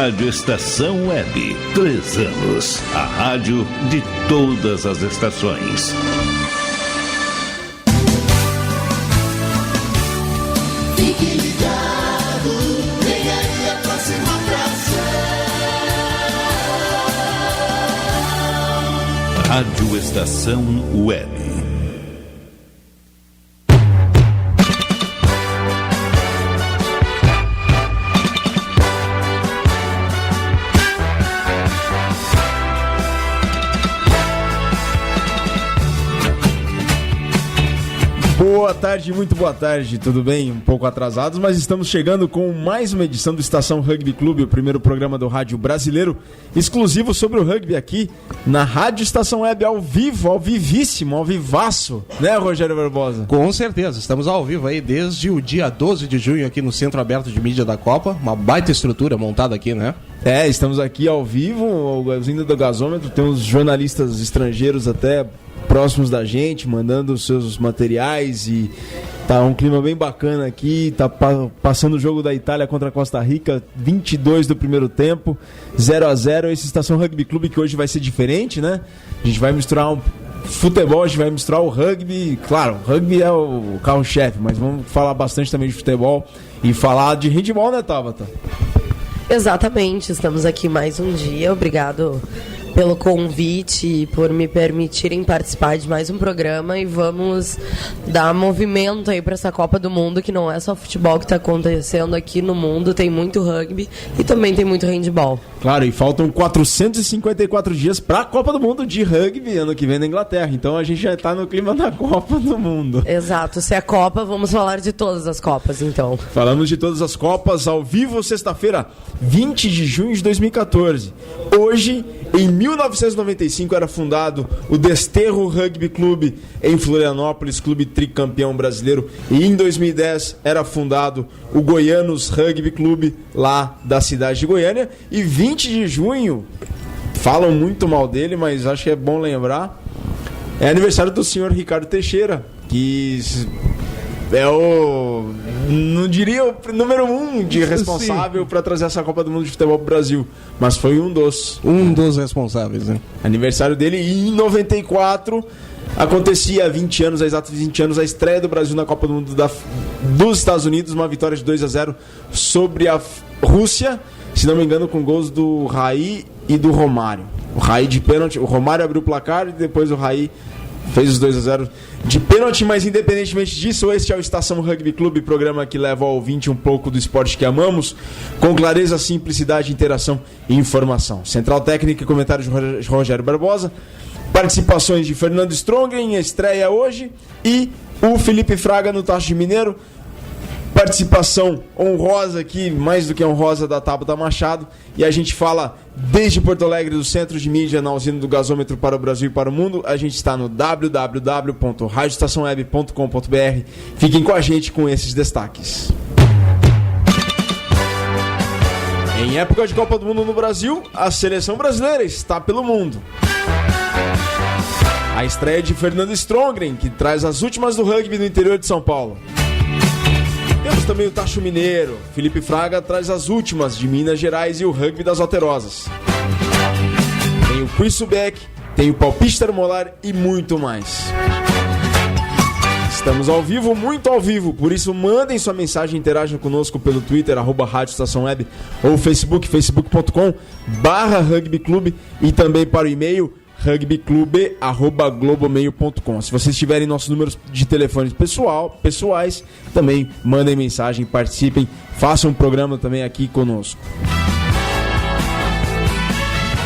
Rádio Estação Web, 3 anos. A rádio de todas as estações. Fique ligado, vem aí a próxima atração. Rádio Estação Web. Boa tarde, muito boa tarde, tudo bem? Um pouco atrasados, mas estamos chegando com mais uma edição do Estação Rugby Clube, o primeiro programa do rádio brasileiro, exclusivo sobre o rugby aqui na Rádio Estação Web, ao vivo, ao vivíssimo, ao vivaço, né, Rogério Barbosa? Com certeza, estamos ao vivo aí desde o dia 12 de junho aqui no Centro Aberto de Mídia da Copa, uma baita estrutura montada aqui, né? Estamos aqui ao vivo, usina do gasômetro, tem uns jornalistas estrangeiros até próximos da gente, mandando os seus materiais e tá um clima bem bacana aqui, tá passando o jogo da Itália contra a Costa Rica, 22 do primeiro tempo, 0-0, esse Estação Rugby Clube que hoje vai ser diferente, né? A gente vai misturar futebol, a gente vai misturar o rugby, claro, o rugby é o carro-chefe, mas vamos falar bastante também de futebol e falar de handball, né, Tabata? Exatamente, estamos aqui mais um dia, obrigado pelo convite e por me permitirem participar de mais um programa e vamos dar movimento aí para essa Copa do Mundo, que não é só futebol que está acontecendo aqui no mundo, tem muito rugby e também tem muito handball. Claro, e faltam 454 dias para a Copa do Mundo de rugby ano que vem na Inglaterra, então a gente já está no clima da Copa do Mundo. Exato, se é Copa, vamos falar de todas as Copas então. Falamos de todas as Copas ao vivo, sexta-feira, 20 de junho de 2014. Hoje, em 1995, era fundado o Desterro Rugby Clube em Florianópolis, clube tricampeão brasileiro. E em 2010 era fundado o Goianos Rugby Clube, lá da cidade de Goiânia. E 20 de junho, falam muito mal dele, mas acho que é bom lembrar, é aniversário do senhor Ricardo Teixeira, que é não diria o número 1 de responsável para trazer essa Copa do Mundo de Futebol pro Brasil, mas foi um dos responsáveis, né? Aniversário dele. E em 94 acontecia há 20 anos, há exatos 20 anos, a estreia do Brasil na Copa do Mundo dos Estados Unidos, uma vitória de 2-0 sobre a Rússia, se não me engano com gols do Raí e do Romário. O Raí de pênalti, o Romário abriu o placar e depois o Raí fez os 2-0 de pênalti. Mas independentemente disso, este é o Estação Rugby Clube, programa que leva ao ouvinte um pouco do esporte que amamos, com clareza, simplicidade, interação e informação. Central técnica e comentários de Rogério Barbosa, participações de Fernando Strongren, estreia hoje, e o Felipe Fraga no Tacho de Mineiro. Participação honrosa aqui, mais do que honrosa, da Tabata Machado. E a gente fala desde Porto Alegre, do Centro de Mídia, na usina do gasômetro para o Brasil e para o mundo. A gente está no www.radioestaçãoweb.com.br. Fiquem com a gente com esses destaques. Em época de Copa do Mundo no Brasil, a seleção brasileira está pelo mundo. A estreia de Fernando Strongren, que traz as últimas do rugby no interior de São Paulo. Temos também o Tacho Mineiro. Felipe Fraga traz as últimas de Minas Gerais e o rugby das Alterosas. Tem o Quiz Beck, tem o Palpite Termolar e muito mais. Estamos ao vivo, muito ao vivo, por isso mandem sua mensagem, interajam conosco pelo Twitter, @Rádio Estação Web, ou Facebook, facebook.com/rugbyclube, e também para o e-mail rugbyclube@globomail.com. Se vocês tiverem nossos números de telefones pessoais, também mandem mensagem, participem, façam um programa também aqui conosco.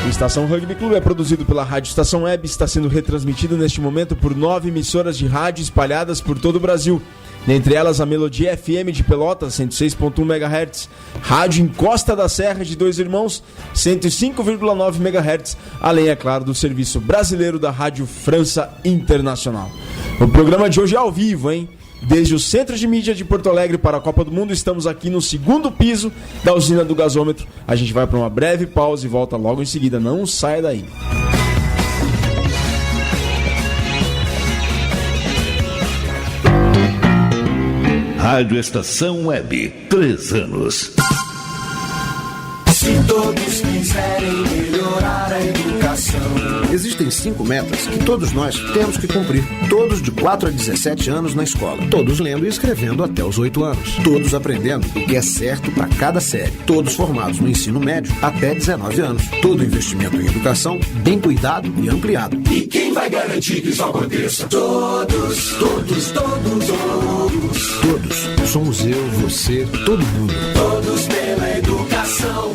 O Estação Rugby Clube é produzido pela Rádio Estação Web, está sendo retransmitido neste momento por 9 emissoras de rádio espalhadas por todo o Brasil. Dentre elas, a Melodia FM de Pelotas, 106.1 MHz, Rádio Encosta da Serra de Dois Irmãos, 105,9 MHz, além, é claro, do serviço brasileiro da Rádio França Internacional. O programa de hoje é ao vivo, hein? Desde o Centro de Mídia de Porto Alegre para a Copa do Mundo, estamos aqui no segundo piso da usina do gasômetro. A gente vai para uma breve pausa e volta logo em seguida. Não saia daí. Rádio Estação Web, 3 anos. Se todos quiserem melhorar a educação. Existem 5 metas que todos nós temos que cumprir. Todos de 4 a 17 anos na escola. Todos lendo e escrevendo até os 8 anos. Todos aprendendo o que é certo para cada série. Todos formados no ensino médio até 19 anos. Todo investimento em educação bem cuidado e ampliado. E quem vai garantir que isso aconteça? Todos, todos, todos, todos. Todos. Somos eu, você, todo mundo. Todos pela educação.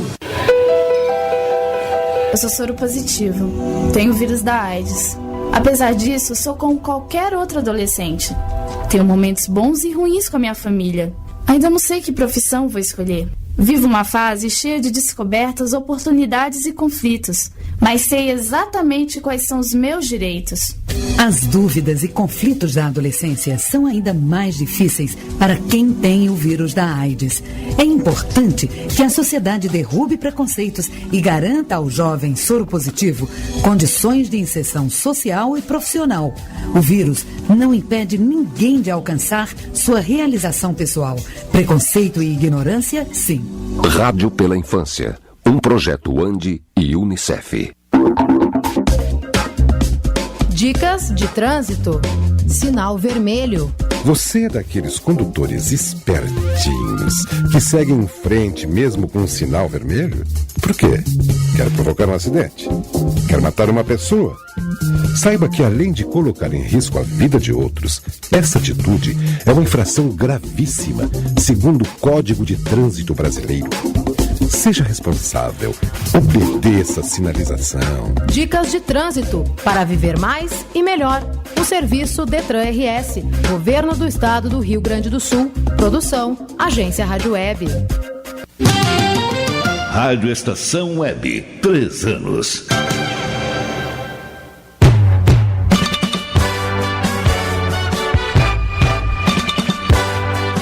Eu sou soro positivo. Tenho o vírus da AIDS. Apesar disso, sou como qualquer outro adolescente. Tenho momentos bons e ruins com a minha família. Ainda não sei que profissão vou escolher. Vivo uma fase cheia de descobertas, oportunidades e conflitos, mas sei exatamente quais são os meus direitos. As dúvidas e conflitos da adolescência são ainda mais difíceis para quem tem o vírus da AIDS. É importante que a sociedade derrube preconceitos e garanta ao jovem soropositivo condições de inserção social e profissional. O vírus não impede ninguém de alcançar sua realização pessoal. Preconceito e ignorância, sim. Rádio pela Infância, um projeto ANDI e Unicef. Dicas de trânsito. Sinal vermelho. Você é daqueles condutores espertinhos que seguem em frente mesmo com um sinal vermelho? Por quê? Quer provocar um acidente? Quer matar uma pessoa? Saiba que, além de colocar em risco a vida de outros, essa atitude é uma infração gravíssima, segundo o Código de Trânsito Brasileiro. Seja responsável, obedeça a sinalização. Dicas de trânsito para viver mais e melhor. O serviço Detran RS, Governo do Estado do Rio Grande do Sul. Produção, Agência Rádio Web. Rádio Estação Web, 3 anos.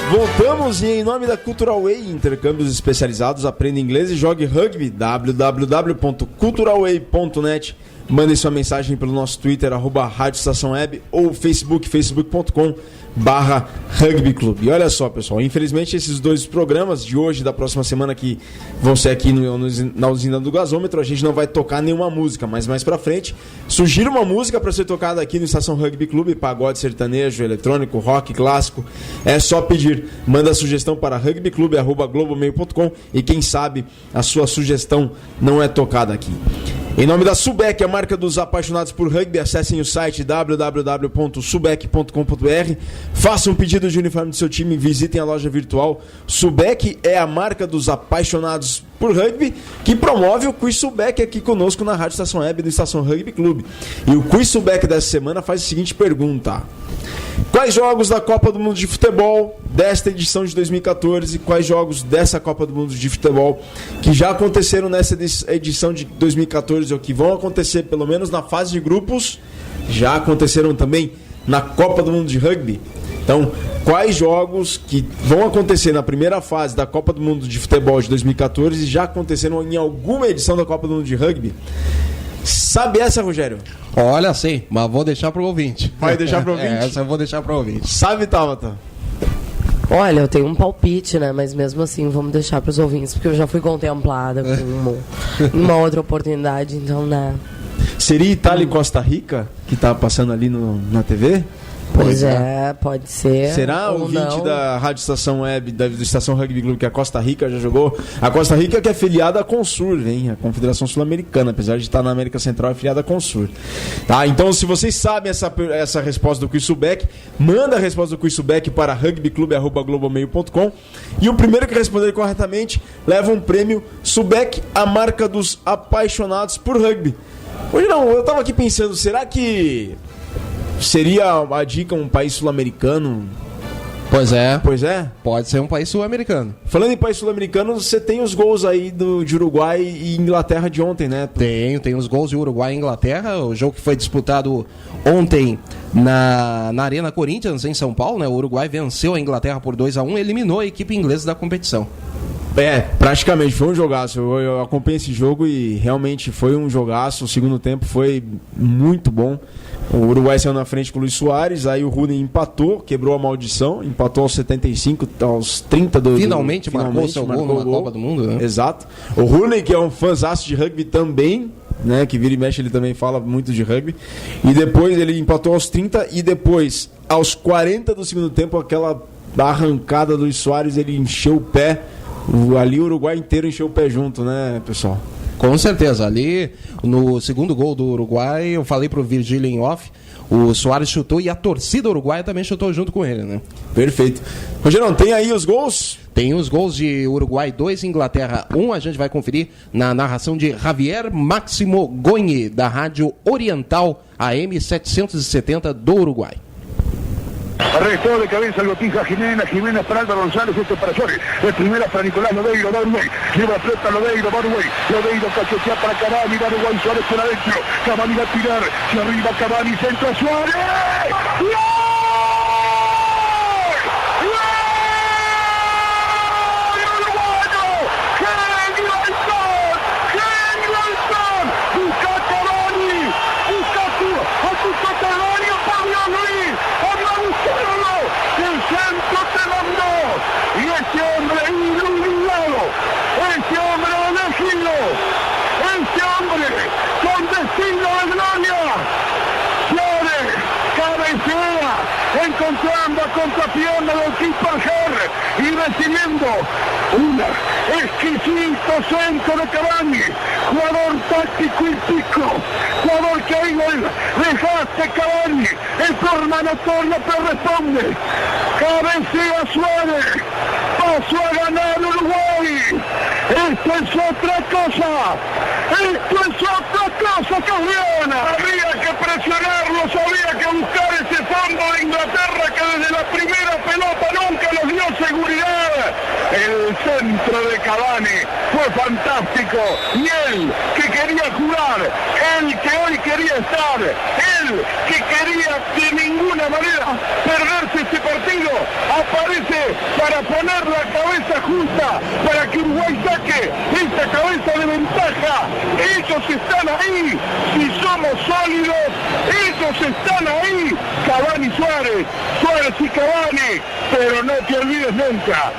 Voltamos e em nome da Cultural Way, intercâmbios especializados, aprenda inglês e jogue rugby, www.culturalway.net. Mande sua mensagem pelo nosso Twitter, @Rádio Estação Web, ou facebook.com/Rugby Club. E olha só, pessoal, infelizmente esses 2 programas de hoje e da próxima semana que vão ser aqui na usina do gasômetro, a gente não vai tocar nenhuma música, mas mais pra frente, sugiro uma música para ser tocada aqui no Estação Rugby Club, pagode, sertanejo, eletrônico, rock, clássico. É só pedir, manda a sugestão para rugbyclub@globomail.com e quem sabe a sua sugestão não é tocada aqui. Em nome da Subec, a marca dos apaixonados por rugby, acessem o site www.subec.com.br, façam um pedido de uniforme do seu time e visitem a loja virtual. Subec é a marca dos apaixonados por rugby que promove o Quiz Subec aqui conosco na Rádio Estação Web do Estação Rugby Clube. E o Quiz Subec dessa semana faz a seguinte pergunta: quais jogos da Copa do Mundo de Futebol desta edição de 2014 e quais jogos dessa Copa do Mundo de Futebol que já aconteceram nessa edição de 2014 ou que vão acontecer pelo menos na fase de grupos, já aconteceram também na Copa do Mundo de Rugby? Então, quais jogos que vão acontecer na primeira fase da Copa do Mundo de Futebol de 2014 e já aconteceram em alguma edição da Copa do Mundo de Rugby? Sabe essa, Rogério? Olha, sim, mas vou deixar pro ouvinte. Vai deixar pro ouvinte? Essa eu vou deixar pro ouvinte. Sabe, Tabata? Olha, eu tenho um palpite, né? Mas mesmo assim, vamos deixar pros ouvintes, porque eu já fui contemplada com uma outra oportunidade, então, né? Seria Itália e Costa Rica, que tá passando ali na TV? Pois é, pode ser. Será o ouvinte da Rádio Estação Web, do Estação Rugby Clube, que a Costa Rica já jogou? A Costa Rica que é filiada à Consur, hein? A Confederação Sul-Americana, apesar de estar na América Central, é filiada à Consur. Tá, então se vocês sabem essa resposta do Quiz Subec, manda a resposta do Quiz Subec para rugbyclub@globomail.com e o primeiro que responder corretamente leva um prêmio Subec, a marca dos apaixonados por rugby. Hoje não, eu tava aqui pensando, será que seria a dica um país sul-americano? Pois é. Pois é? Pode ser um país sul-americano. Falando em país sul-americano, você tem os gols aí de Uruguai e Inglaterra de ontem, né? Tem os gols de Uruguai e Inglaterra. O jogo que foi disputado ontem na Arena Corinthians, em São Paulo, né? O Uruguai venceu a Inglaterra por 2-1 e eliminou a equipe inglesa da competição. É, praticamente, foi um jogaço. Eu acompanhei esse jogo e realmente foi um jogaço. O segundo tempo foi muito bom. O Uruguai saiu na frente com o Luis Soares, aí o Rooney empatou, quebrou a maldição, empatou aos 75, aos 30 do... Finalmente marcou seu gol numa Copa do Mundo, né? Exato. O Rooney, que é um fãzaço de rugby também, né, que vira e mexe, ele também fala muito de rugby. E depois ele empatou aos 30 e depois, aos 40 do segundo tempo, aquela arrancada do Luis Soares, ele encheu o pé. Ali o Uruguai inteiro encheu o pé junto, né, pessoal? Com certeza. Ali, no segundo gol do Uruguai, eu falei pro Virgílio em off, o Soares chutou e a torcida uruguaia também chutou junto com ele, né? Perfeito. Rogerão, tem aí os gols? Tem os gols de Uruguai 2, Inglaterra 1. A gente vai conferir na narração de Javier Máximo Goñi, da Rádio Oriental AM 770 do Uruguai. Arrestó de cabeza el Botija Jiménez para Álvaro González, esto para Suárez, de primera para Nicolás Lodeiro, va Uruguay, lleva flota Lodeiro, va Uruguay, Lodeiro cachetea para Cavani, va Uruguay, Suárez por adentro, Cavani va a tirar, se arriba Cavani, centro a Suárez, ¡gol! Encontrando a contrapierna del Kipanger y recibiendo un exquisito centro de Cavani, jugador táctico y pico, jugador que ahí dejaste Cavani, el forma notoria pero responde, cabecea Suárez, pasó a ganar Uruguay, esto es otra cosa, Cabriana, había que presionarlo, había que buscar ese fondo de Inglaterra que desde la primera pelota nunca nos dio seguridad. El centro de Cavani fue fantástico y él que quería jugar, él que hoy quería estar, él que quería de ninguna manera perderse este partido, aparece para poner la cabeza justa para que Uruguay saque esta cabeza de ventaja. Ellos están ahí, si somos sólidos, ellos están ahí, Cavani Suárez, Suárez y Cavani, pero no te olvides nunca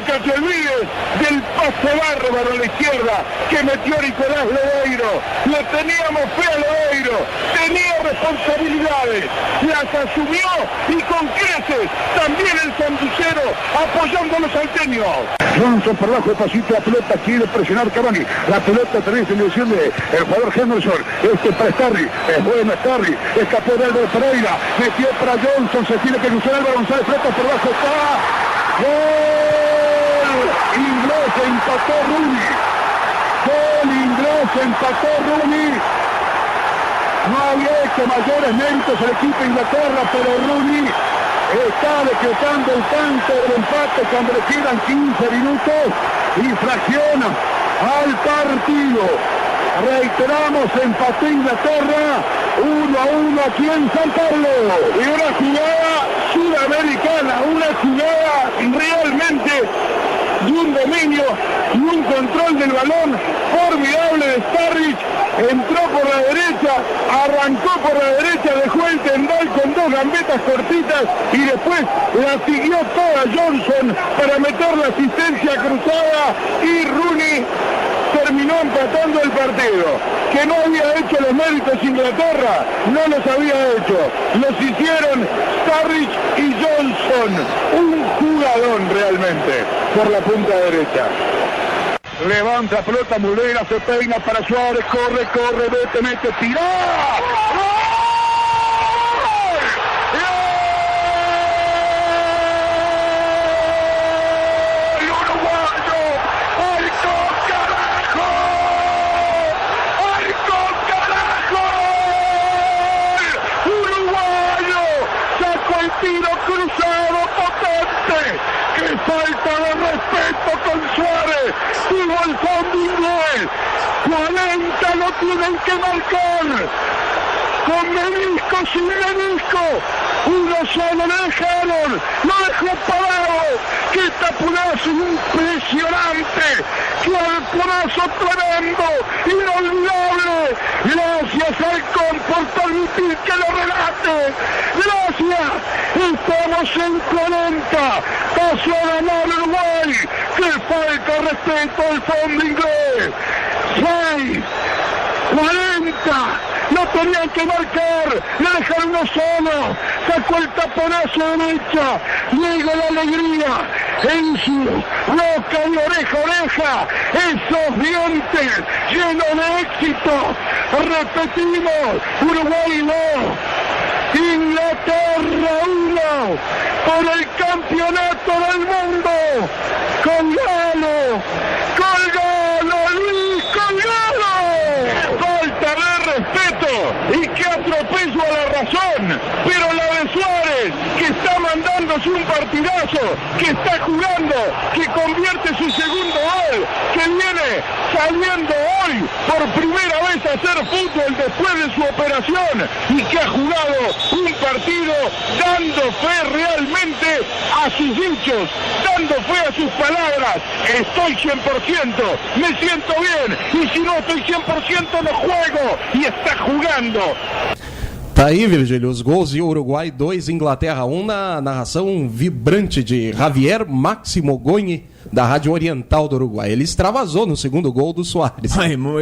te olvides del pase bárbaro a la izquierda que metió Nicolás Lodeiro. Le teníamos fe a Lodeiro, tenía responsabilidades, las asumió y con creces también el sanducero apoyando a los salteños. Johnson por abajo, pasito la pelota, quiere presionar Cavani, la pelota también en dirección de el jugador Henderson, para Starry, es bueno Starry, escapó de Álvaro Pereira, metió para Johnson, se tiene que cruzar Álvaro González, flota por abajo, está, ¡gol! Inglés, empató Rooney, gol inglés, empató Rooney, no había hecho mayores méritos el equipo de Inglaterra, pero Rooney está decretando el tanto del empate cuando le quedan 15 minutos y fracciona al partido. Reiteramos, empató Inglaterra 1-1 aquí en San Carlos. Y una jugada sudamericana, una jugada realmente de un dominio y un control del balón formidable de Starrich. Entró por la derecha, arrancó por la derecha, dejó el tendal con dos gambetas cortitas y después la siguió toda Johnson para meter la asistencia cruzada y Rooney terminó empatando el partido. Que no había hecho los méritos Inglaterra, no los había hecho. Los hicieron Starrich y Johnson. Un jugadón realmente por la punta derecha. Levanta pelota Mulera, se peina para Suárez, corre, vete, mete, tira. Tiro cruzado potente, que falta de respeto con Suárez, tuvo el fondo inglés, 40 lo tienen que marcar, con menisco, sin menisco, Uno solo le dejaron, lo dejó parado. ¡Qué taponazo impresionante! ¡Qué taponazo tremendo! ¡Inolvidable! Gracias Halcón por permitir que lo relate. Gracias. Estamos en 40. Pasó a ganar Uruguay. ¡Qué falta de respeto al fondo inglés! 6, 40. No tenían que marcar, le dejaron uno solo, sacó el taponazo derecha, llegó la alegría en su boca y oreja a oreja, esos dientes llenos de éxito. Repetimos, Uruguay 2, Inglaterra 1, por el campeonato del mundo. ¡Colgalo! ¡Colgalo, Luis! ¡Colgalo! Falta de respeto y que atropello a la razón, pero la de Suárez, que está mandándose un partidazo, que está jugando, que convierte su segundo gol, que viene saliendo hoy por primera vez a hacer fútbol después de su operación y que ha jugado un partido dando fe realmente a sus dichos, dando fe a sus palabras. Estoy 100%, me siento bien, y si no estoy 100% no juego, y está jugando. Tá aí, Virgílio, os gols de Uruguai 2, Inglaterra 1, na narração vibrante de Javier Máximo Goñi, da Rádio Oriental do Uruguai. Ele extravasou no segundo gol do Soares.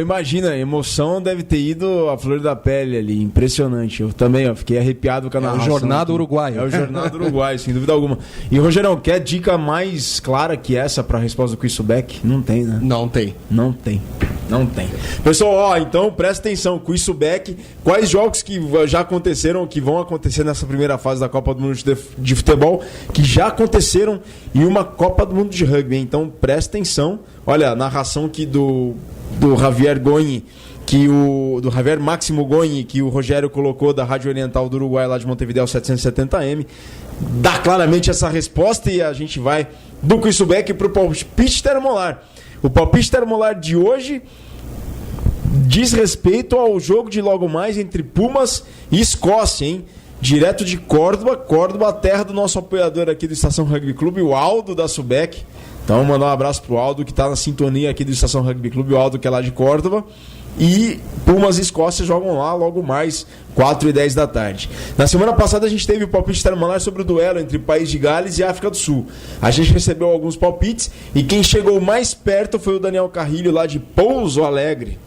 Imagina, a emoção deve ter ido à flor da pele ali, impressionante. Eu também fiquei arrepiado com a narração. É o Jornada Uruguai. É o Jornada Uruguai, sem dúvida alguma. E, Rogerão, quer dica mais clara que essa para a resposta do Quissubeck? Não tem, né? Não tem. Não tem. Não tem. Pessoal, então presta atenção, Quissubeck, quais jogos que já aconteceram, que vão acontecer nessa primeira fase da Copa do Mundo de Futebol, que já aconteceram em uma Copa do Mundo de Rugby. Então presta atenção. Olha, a narração aqui do Javier Goñi, do Javier Máximo Goñi, que o Rogério colocou da Rádio Oriental do Uruguai, lá de Montevideo 770M, dá claramente essa resposta, e a gente vai do Quissubeck para o palpite termolar. O palpite termolar de hoje diz respeito ao jogo de logo mais entre Pumas e Escócia, hein? Direto de Córdoba, a terra do nosso apoiador aqui do Estação Rugby Clube, o Aldo da Subec. Então, mandar um abraço pro Aldo, que está na sintonia aqui do Estação Rugby Clube, o Aldo que é lá de Córdoba. E Pumas e Escócia jogam lá logo mais 4h10 da tarde. Na semana passada a gente teve o palpite termolar sobre o duelo entre País de Gales e África do Sul. A gente recebeu alguns palpites e quem chegou mais perto foi o Daniel Carrilho, lá de Pouso Alegre,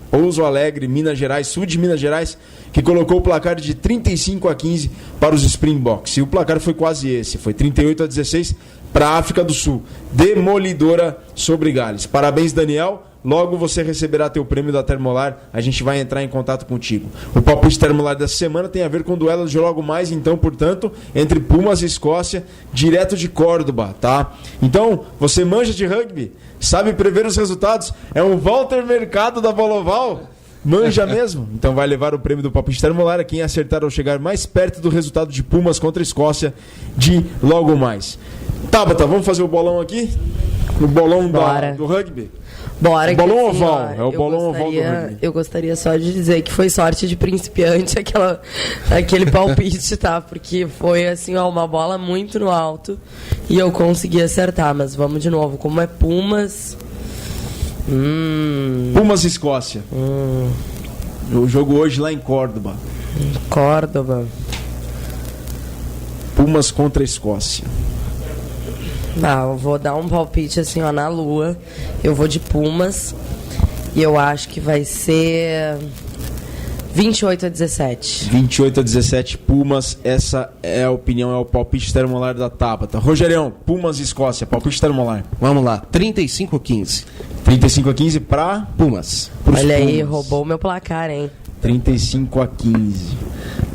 Minas Gerais, sul de Minas Gerais, que colocou o placar de 35-15 para os Springboks. E o placar foi quase esse, foi 38-16 para a África do Sul. Demolidora sobre Gales. Parabéns, Daniel. Logo você receberá teu prêmio da Termolar. A gente vai entrar em contato contigo. O palpite termolar dessa semana tem a ver com o duelo de logo mais, então, portanto, entre Pumas e Escócia, direto de Córdoba, tá? Então, você manja de rugby? Sabe prever os resultados? É um Walter Mercado da Boloval? Manja mesmo? Então vai levar o prêmio do palpite termolar a quem acertar ou chegar mais perto do resultado de Pumas contra Escócia de logo mais. Tabata, vamos fazer o bolão aqui? O bolão do rugby? Bora, o bolão assim, oval, é o bolão oval do rugby. Eu gostaria só de dizer que foi sorte de principiante aquele palpite, tá? Porque foi assim, uma bola muito no alto e eu consegui acertar, mas vamos de novo, como é Pumas... Pumas e Escócia. O jogo hoje lá em Córdoba. Pumas contra a Escócia. Eu vou dar um palpite assim, na lua. Eu vou de Pumas. E eu acho que vai ser 28-17. 28-17 Pumas. Essa é a opinião, é o palpite termolar da Tabata. Rogerião, Pumas e Escócia, palpite termolar. Vamos lá, 35-15. 35-15 para Pumas. Olha aí, roubou o meu placar, hein? 35-15.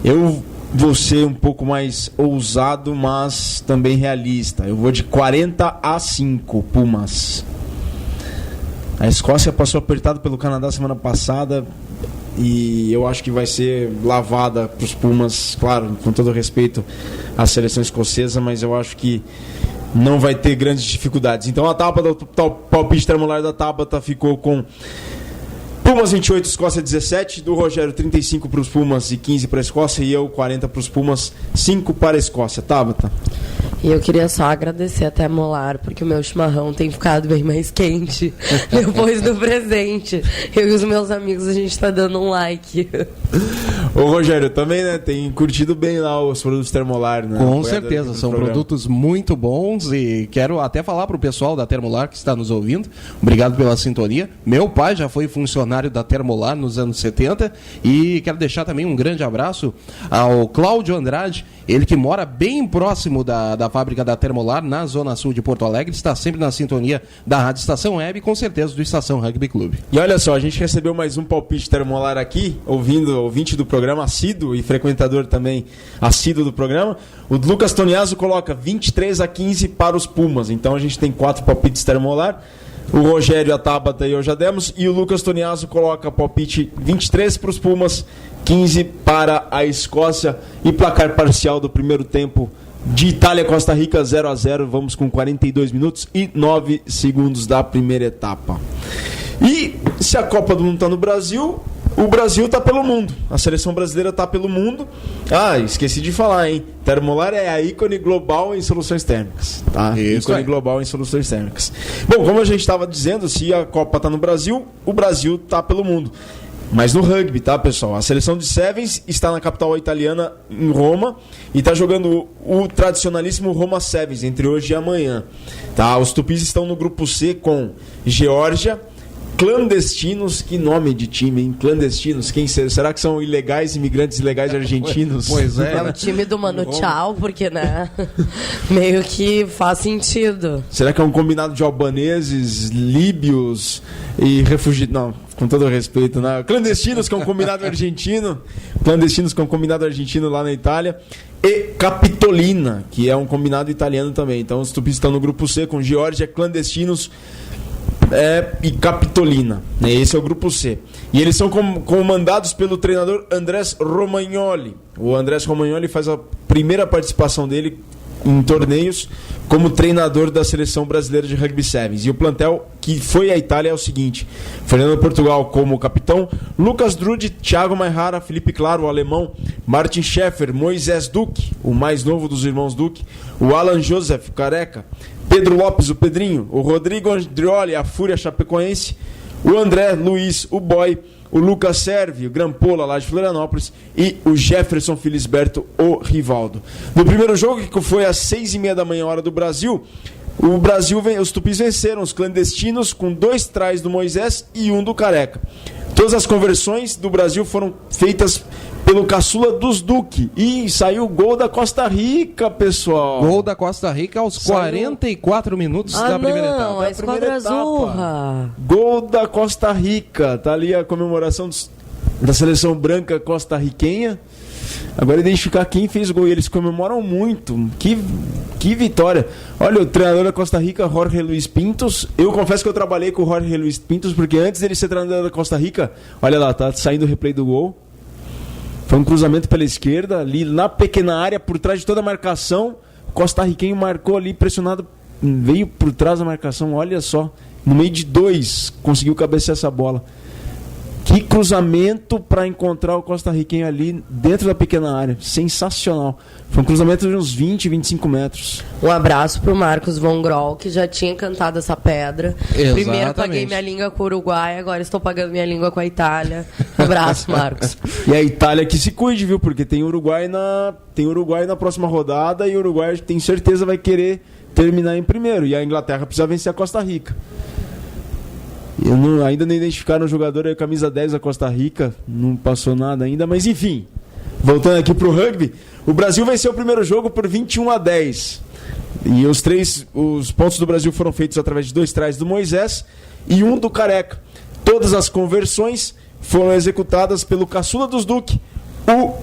Eu vou ser um pouco mais ousado, mas também realista. Eu vou de 40-5 Pumas. A Escócia passou apertado pelo Canadá semana passada e eu acho que vai ser lavada para os Pumas, claro, com todo respeito à seleção escocesa, mas eu acho que não vai ter grandes dificuldades. Então a Tabata, o palpite termolar da Tabata ficou com Pumas 28, Escócia 17, do Rogério 35 para os Pumas e 15 para a Escócia, e eu 40 para os Pumas, 5 para a Escócia. Tabata? E eu queria só agradecer a Termolar, porque o meu chimarrão tem ficado bem mais quente depois do presente. Eu e os meus amigos, a gente tá dando um like. Ô Rogério, também, né, tem curtido bem lá os produtos Termolar, né? Com certeza, são produtos muito bons e quero até falar pro pessoal da Termolar que está nos ouvindo, obrigado pela sintonia. Meu pai já foi funcionário da Termolar nos anos 70 e quero deixar também um grande abraço ao Cláudio Andrade, ele que mora bem próximo da fábrica da Termolar, na Zona Sul de Porto Alegre, está sempre na sintonia da Rádio Estação Web e com certeza do Estação Rugby Clube. E olha só, a gente recebeu mais um palpite Termolar aqui, ouvinte do programa, assíduo e frequentador também assíduo do programa. O Lucas Toniaso coloca 23-15 para os Pumas, então a gente tem 4 palpites Termolar. O Rogério, a Tabata e eu já demos, e o Lucas Toniaso coloca palpite 23 para os Pumas, 15 para a Escócia, e placar parcial do primeiro tempo de Itália-Costa Rica 0-0, vamos com 42 minutos e 9 segundos da primeira etapa. E se a Copa do Mundo está no Brasil, o Brasil está pelo mundo, a seleção brasileira está pelo mundo. Ah, esqueci de falar, hein? Termolar é a ícone global em soluções térmicas, tá? Isso ícone aí. global em soluções térmicas. Bom, como a gente estava dizendo, se a Copa está no Brasil, o Brasil está pelo mundo. Mas no rugby, tá, pessoal? A seleção de Sevens está na capital italiana, em Roma, e está jogando o tradicionalíssimo Roma Sevens entre hoje e amanhã. Tá? Os tupis estão no grupo C com Geórgia, Clandestinos, que nome de time, hein? Clandestinos, quem será que são ilegais, imigrantes ilegais argentinos? Pois é. É o time do Mano Tchau, porque, né? Meio que faz sentido. Será que é um combinado de albaneses, líbios e refugiados? Não, com todo respeito, né? Clandestinos, que é um combinado argentino. Clandestinos, que é um combinado argentino lá na Itália. E Capitolina, que é um combinado italiano também. Então os tupis estão no grupo C com Geórgia, Clandestinos e Capitolina, né? Esse é o grupo C. E eles são comandados pelo treinador Andrés Romagnoli. O Andrés Romagnoli faz a primeira participação dele em torneios como treinador da seleção brasileira de rugby sevens. E o plantel que foi à Itália é o seguinte: Fernando Portugal como capitão, Lucas Drude, Thiago Maihara, Felipe Claro, o alemão, Martin Scheffer, Moisés Duque, o mais novo dos irmãos Duque, o Alan Joseph, o careca, Pedro Lopes, o Pedrinho, o Rodrigo Andrioli, a Fúria Chapecoense, o André Luiz, o Boy, o Lucas Servi, o Grampola lá de Florianópolis, e o Jefferson Felisberto, o Rivaldo. No primeiro jogo, que foi às 6h30 da manhã, hora do Brasil, os tupis venceram os clandestinos com 2 tries do Moisés e 1 do Careca. Todas as conversões do Brasil foram feitas pelo caçula dos Duque. E saiu o gol da Costa Rica, pessoal. Gol da Costa Rica aos 44 minutos da primeira etapa. Não, a Esquadra Azurra. Gol da Costa Rica. Tá ali a comemoração da seleção branca costarriquenha. Agora identificar quem fez o gol. E eles comemoram muito. Que vitória. Olha, o treinador da Costa Rica, Jorge Luiz Pintos. Eu confesso que eu trabalhei com o Jorge Luiz Pintos, porque antes dele ser treinador da Costa Rica, olha lá, tá saindo o replay do gol. Foi um cruzamento pela esquerda, ali na pequena área, por trás de toda a marcação. O costarriquenho marcou ali, pressionado, veio por trás da marcação, olha só. No meio de 2, conseguiu cabecear essa bola. Que cruzamento para encontrar o costarriquenho ali dentro da pequena área. Sensacional. Foi um cruzamento de uns 20, 25 metros. Um abraço pro Marcos Von Groll, que já tinha cantado essa pedra. Exatamente. Primeiro paguei minha língua com o Uruguai, agora estou pagando minha língua com a Itália. Um abraço, Marcos. E a Itália que se cuide, viu? Porque tem Uruguai na próxima rodada e o Uruguai tem certeza vai querer terminar em primeiro. E a Inglaterra precisa vencer a Costa Rica. Ainda não identificaram o jogador aí, camisa 10 da Costa Rica, não passou nada ainda, mas enfim, voltando aqui pro rugby, o Brasil venceu o primeiro jogo por 21-10, e os pontos do Brasil foram feitos através de 2 tries do Moisés e 1 do Careca. Todas as conversões foram executadas pelo caçula dos Duque, o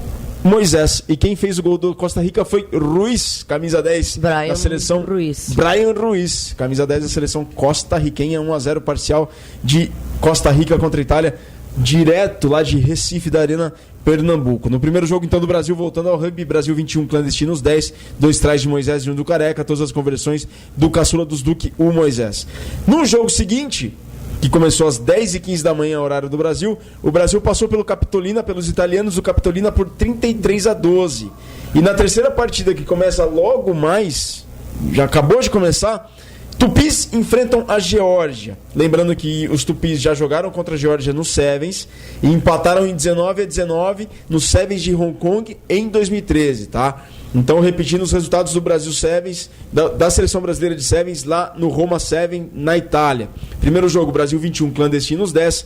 Moisés. E quem fez o gol do Costa Rica foi Ruiz, camisa 10 da seleção. Brian Ruiz, camisa 10 da seleção costarriquenha. 1-0 parcial de Costa Rica contra a Itália, direto lá de Recife da Arena Pernambuco. No primeiro jogo, então, do Brasil, voltando ao rugby, Brasil 21, clandestinos 10, 2 tries de Moisés e 1 do Careca, todas as conversões do caçula dos Duque, o Moisés. No jogo seguinte, que começou às 10h15 da manhã, horário do Brasil. O Brasil passou pelos italianos do Capitolina por 33-12. E na terceira partida, que começa logo mais, já acabou de começar, Tupis enfrentam a Geórgia. Lembrando que os Tupis já jogaram contra a Geórgia no Sevens e empataram em 19-19 no Sevens de Hong Kong em 2013, tá? Então, repetindo os resultados do Brasil Sevens, da seleção brasileira de Sevens, lá no Roma Seven, na Itália. Primeiro jogo, Brasil 21, Clandestinos 10.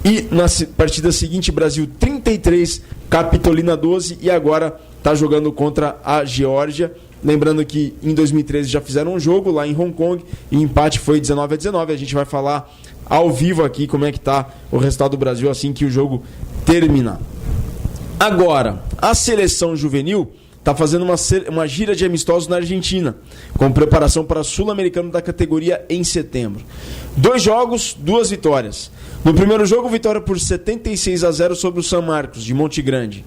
E na partida seguinte, Brasil 33, Capitolina 12. E agora está jogando contra a Geórgia. Lembrando que em 2013 já fizeram um jogo lá em Hong Kong e o empate foi 19-19. A gente vai falar ao vivo aqui como é que está o resultado do Brasil assim que o jogo terminar. Agora, a seleção juvenil está fazendo uma gira de amistosos na Argentina, com preparação para o Sul-Americano da categoria em setembro. 2 jogos, 2 vitórias. No primeiro jogo, vitória por 76-0 sobre o San Marcos, de Monte Grande.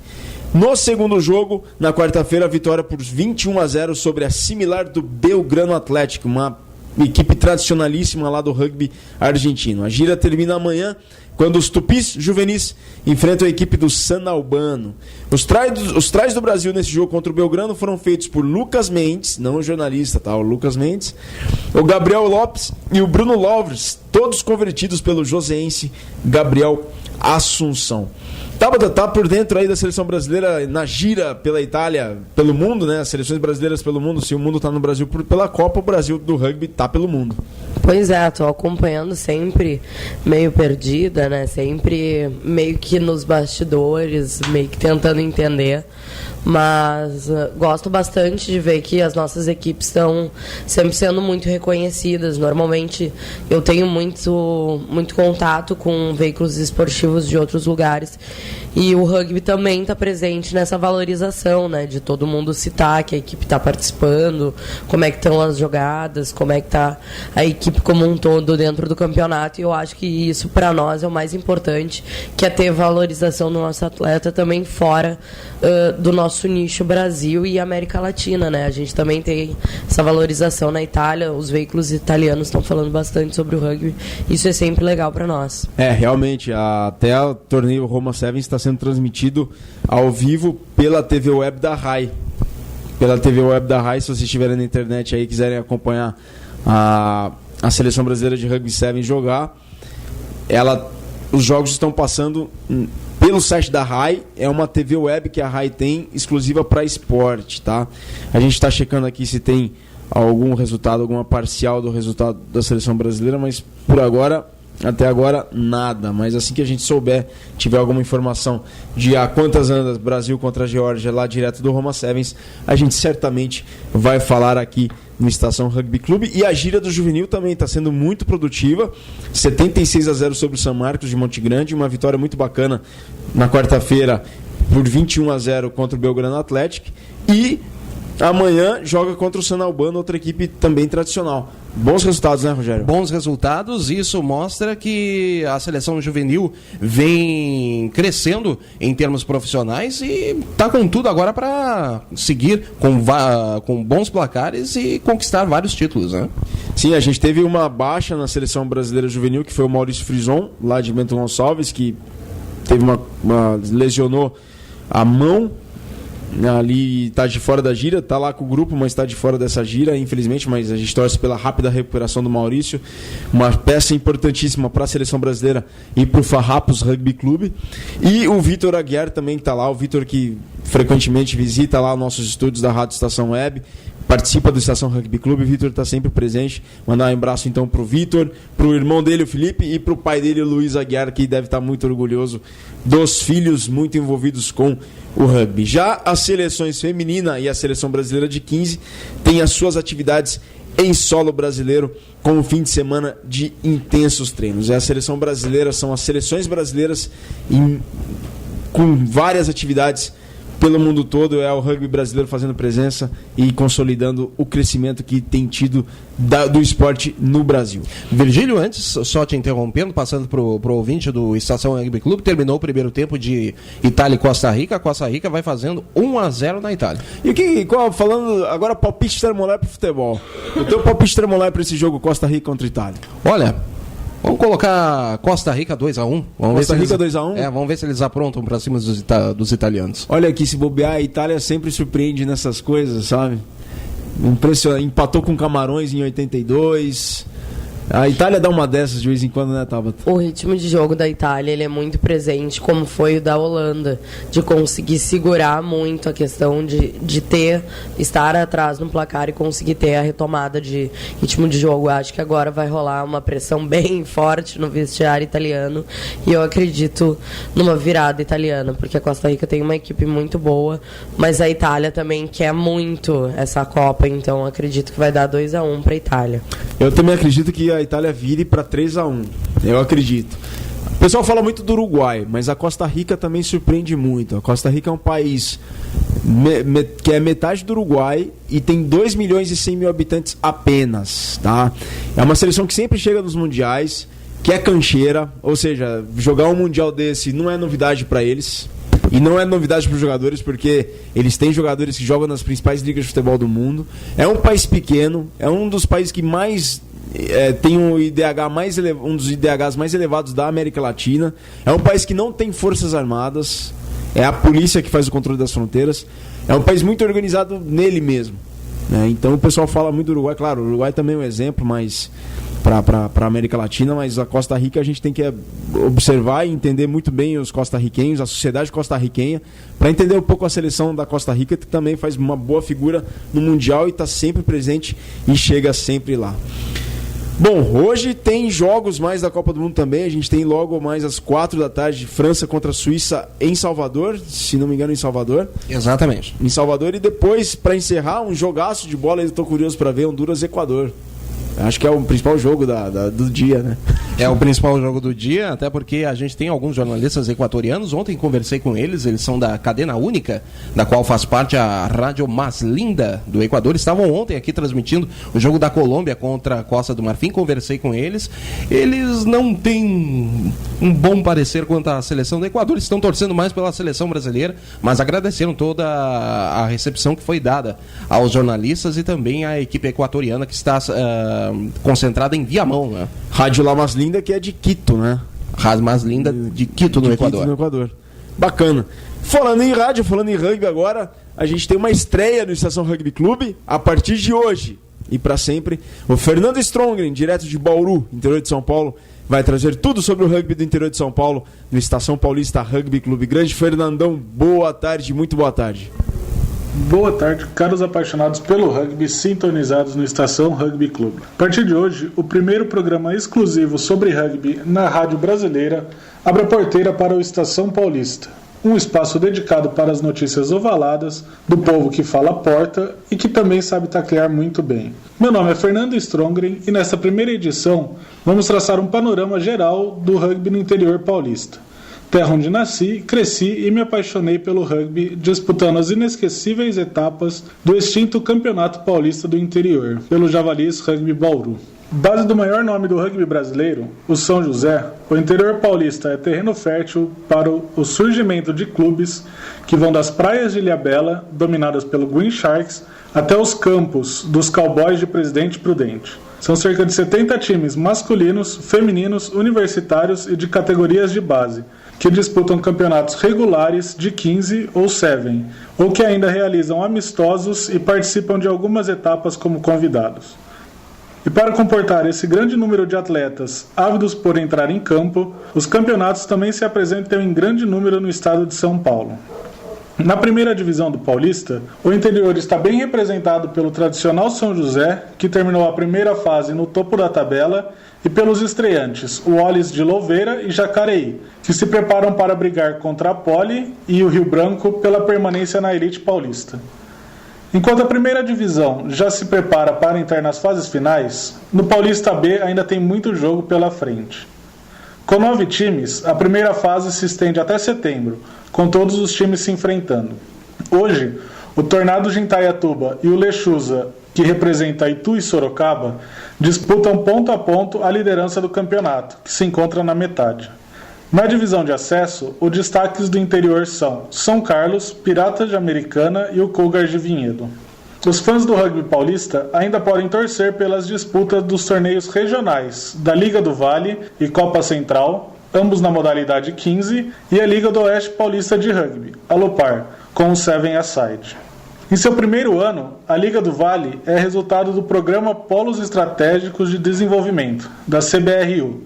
No segundo jogo, na quarta-feira, vitória por 21-0 sobre a similar do Belgrano Atlético, uma equipe tradicionalíssima lá do rugby argentino. A gira termina amanhã, quando os Tupis juvenis enfrentam a equipe do San Albano. Os tries do Brasil nesse jogo contra o Belgrano foram feitos por Lucas Mendes, não o jornalista, tá? O Lucas Mendes, o Gabriel Lopes e o Bruno Lovres, todos convertidos pelo joseense Gabriel Assunção. Tabata tá por dentro aí da seleção brasileira na gira pela Itália, pelo mundo, né? As seleções brasileiras pelo mundo. Se o mundo tá no Brasil pela Copa, o Brasil do rugby tá pelo mundo. Pois é, tô acompanhando sempre meio perdida, né? Sempre meio que nos bastidores, meio que tentando entender. Mas gosto bastante de ver que as nossas equipes estão sempre sendo muito reconhecidas. Normalmente eu tenho muito contato com veículos esportivos de outros lugares e o rugby também está presente nessa valorização, né, de todo mundo citar que a equipe está participando, como é que estão as jogadas, como é que está a equipe como um todo dentro do campeonato. E eu acho que isso para nós é o mais importante, que é ter valorização do nosso atleta também fora do nosso nicho Brasil e América Latina, né? A gente também tem essa valorização na Itália, os veículos italianos estão falando bastante sobre o rugby, isso é sempre legal para nós. Realmente, até o torneio Roma Sevens está sendo transmitido ao vivo pela TV Web da RAI. Pela TV Web da RAI, se vocês estiverem na internet aí e quiserem acompanhar a seleção brasileira de rugby Sevens jogar, os jogos estão passando pelo site da RAI, é uma TV web que a RAI tem, exclusiva para esporte, tá? A gente está checando aqui se tem algum resultado, alguma parcial do resultado da seleção brasileira, mas por agora, até agora, nada. Mas assim que a gente souber, tiver alguma informação de a quantas andas Brasil contra a Geórgia lá direto do Roma Sevens, a gente certamente vai falar aqui no Estação Rugby Clube. E a gira do juvenil também está sendo muito produtiva, 76-0 sobre o San Marcos de Monte Grande, uma vitória muito bacana na quarta-feira por 21-0 contra o Belgrano Atlético, e amanhã joga contra o San Albano, outra equipe também tradicional. Bons resultados, né, Rogério? Bons resultados, isso mostra que a seleção juvenil vem crescendo em termos profissionais e está com tudo agora para seguir com bons placares e conquistar vários títulos, né? Sim, a gente teve uma baixa na seleção brasileira juvenil, que foi o Maurício Frison, lá de Bento Gonçalves, que teve lesionou a mão ali, está de fora da gira, está lá com o grupo, mas está de fora dessa gira, infelizmente. Mas a gente torce pela rápida recuperação do Maurício, uma peça importantíssima para a seleção brasileira e para o Farrapos Rugby Clube. E o Vitor Aguiar também está lá, o Vitor que frequentemente visita lá nossos estúdios da Rádio Estação Web, participa do Estação Rugby Clube. O Vitor está sempre presente. Mandar um abraço então pro Vitor, pro irmão dele, o Felipe, e pro pai dele, o Luiz Aguiar, que deve estar muito orgulhoso dos filhos muito envolvidos com o rugby. Já as seleções feminina e a seleção brasileira de 15 têm as suas atividades em solo brasileiro, com um fim de semana de intensos treinos. A seleção brasileira são as seleções brasileiras com várias atividades pelo mundo todo. É o rugby brasileiro fazendo presença e consolidando o crescimento que tem tido do esporte no Brasil. Virgílio, antes, só te interrompendo, passando pro ouvinte do Estação Rugby Clube, terminou o primeiro tempo de Itália e Costa Rica. A Costa Rica vai fazendo 1-0 na Itália. E falando agora, palpite termolar pro futebol. O teu palpite termolar para esse jogo Costa Rica contra Itália? Olha, Vamos colocar Costa Rica 2-1. Costa Rica 2-1? Vamos ver se eles aprontam pra cima dos italianos. Olha aqui, se bobear, a Itália sempre surpreende nessas coisas, sabe? Impressionante. Empatou com Camarões em 82. A Itália dá uma dessas de vez em quando, né, Tabata? O ritmo de jogo da Itália, ele é muito presente, como foi o da Holanda, de conseguir segurar muito a questão de estar atrás no placar e conseguir ter a retomada de ritmo de jogo. Acho que agora vai rolar uma pressão bem forte no vestiário italiano e eu acredito numa virada italiana, porque a Costa Rica tem uma equipe muito boa, mas a Itália também quer muito essa Copa, então acredito que vai dar 2-1 para a Itália. Eu também acredito que a Itália vire para 3-1. Eu acredito. O pessoal fala muito do Uruguai, mas a Costa Rica também surpreende muito. A Costa Rica é um país que é metade do Uruguai e tem 2 milhões e 100 mil habitantes apenas, tá? É uma seleção que sempre chega nos mundiais, que é cancheira, ou seja, jogar um mundial desse não é novidade para eles. E não é novidade para os jogadores, porque eles têm jogadores que jogam nas principais ligas de futebol do mundo. É um país pequeno, é um dos países que mais tem um dos IDHs mais elevados da América Latina. É um país que não tem forças armadas, é a polícia que faz o controle das fronteiras. É um país muito organizado nele mesmo, né? Então o pessoal fala muito do Uruguai. Claro, o Uruguai também é um exemplo, mas para a América Latina, mas a Costa Rica a gente tem que observar e entender muito bem os costarriquenhos, a sociedade costarriquenha, para entender um pouco a seleção da Costa Rica, que também faz uma boa figura no Mundial e está sempre presente e chega sempre lá. Bom, hoje tem jogos mais da Copa do Mundo também. A gente tem logo mais às 4 da tarde França contra a Suíça em Salvador, se não me engano, em Salvador. Exatamente. Em Salvador, e depois, para encerrar, um jogaço de bola. Eu estou curioso para ver Honduras-Equador. Acho que é o principal jogo do dia, né? É o principal jogo do dia, até porque a gente tem alguns jornalistas equatorianos. Ontem conversei com eles são da Cadena Única, da qual faz parte a rádio mais linda do Equador. Estavam ontem aqui transmitindo o jogo da Colômbia contra a Costa do Marfim. Conversei com eles. Eles não têm um bom parecer quanto à seleção do Equador. Eles estão torcendo mais pela seleção brasileira, mas agradeceram toda a recepção que foi dada aos jornalistas e também à equipe equatoriana que está concentrada em Viamão, né? Rádio La Mais Linda, que é de Quito, né? Rádio Mais Linda de Quito, no Equador. Quito, no Equador. Bacana. Falando em rádio, falando em rugby agora, a gente tem uma estreia no Estação Rugby Clube a partir de hoje e para sempre. O Fernando Strongren, direto de Bauru, interior de São Paulo, vai trazer tudo sobre o rugby do interior de São Paulo no Estação Paulista Rugby Clube. Grande Fernandão, boa tarde, muito boa tarde. Boa tarde, caros apaixonados pelo rugby sintonizados no Estação Rugby Clube. A partir de hoje, o primeiro programa exclusivo sobre rugby na rádio brasileira abre a porteira para o Estação Paulista, um espaço dedicado para as notícias ovaladas do povo que fala a porta e que também sabe taclear muito bem. Meu nome é Fernando Strongren e nesta primeira edição vamos traçar um panorama geral do rugby no interior paulista. Terra onde nasci, cresci e me apaixonei pelo rugby, disputando as inesquecíveis etapas do extinto Campeonato Paulista do Interior, pelo Javalis Rugby Bauru. Base do maior nome do rugby brasileiro, o São José, o interior paulista é terreno fértil para o surgimento de clubes que vão das praias de Ilhabela, dominadas pelo Green Sharks, até os campos dos Cowboys de Presidente Prudente. São cerca de 70 times masculinos, femininos, universitários e de categorias de base, que disputam campeonatos regulares de 15 ou 7, ou que ainda realizam amistosos e participam de algumas etapas como convidados. E para comportar esse grande número de atletas ávidos por entrar em campo, os campeonatos também se apresentam em grande número no estado de São Paulo. Na primeira divisão do Paulista, o interior está bem representado pelo tradicional São José, que terminou a primeira fase no topo da tabela, e pelos estreantes, o Olis de Louveira e Jacareí, que se preparam para brigar contra a Poli e o Rio Branco pela permanência na elite paulista. Enquanto a primeira divisão já se prepara para entrar nas fases finais, no Paulista B ainda tem muito jogo pela frente. Com 9 times, a primeira fase se estende até setembro, com todos os times se enfrentando. Hoje, o Tornado de Indaiatuba e o Lechuza, que representa Itu e Sorocaba, disputam ponto a ponto a liderança do campeonato, que se encontra na metade. Na divisão de acesso, os destaques do interior são São Carlos, Piratas de Americana e o Cougars de Vinhedo. Os fãs do rugby paulista ainda podem torcer pelas disputas dos torneios regionais da Liga do Vale e Copa Central, ambos na modalidade 15, e a Liga do Oeste Paulista de Rugby, a Lopar, com o 7-a-side. Em seu primeiro ano, a Liga do Vale é resultado do Programa Polos Estratégicos de Desenvolvimento, da CBRU,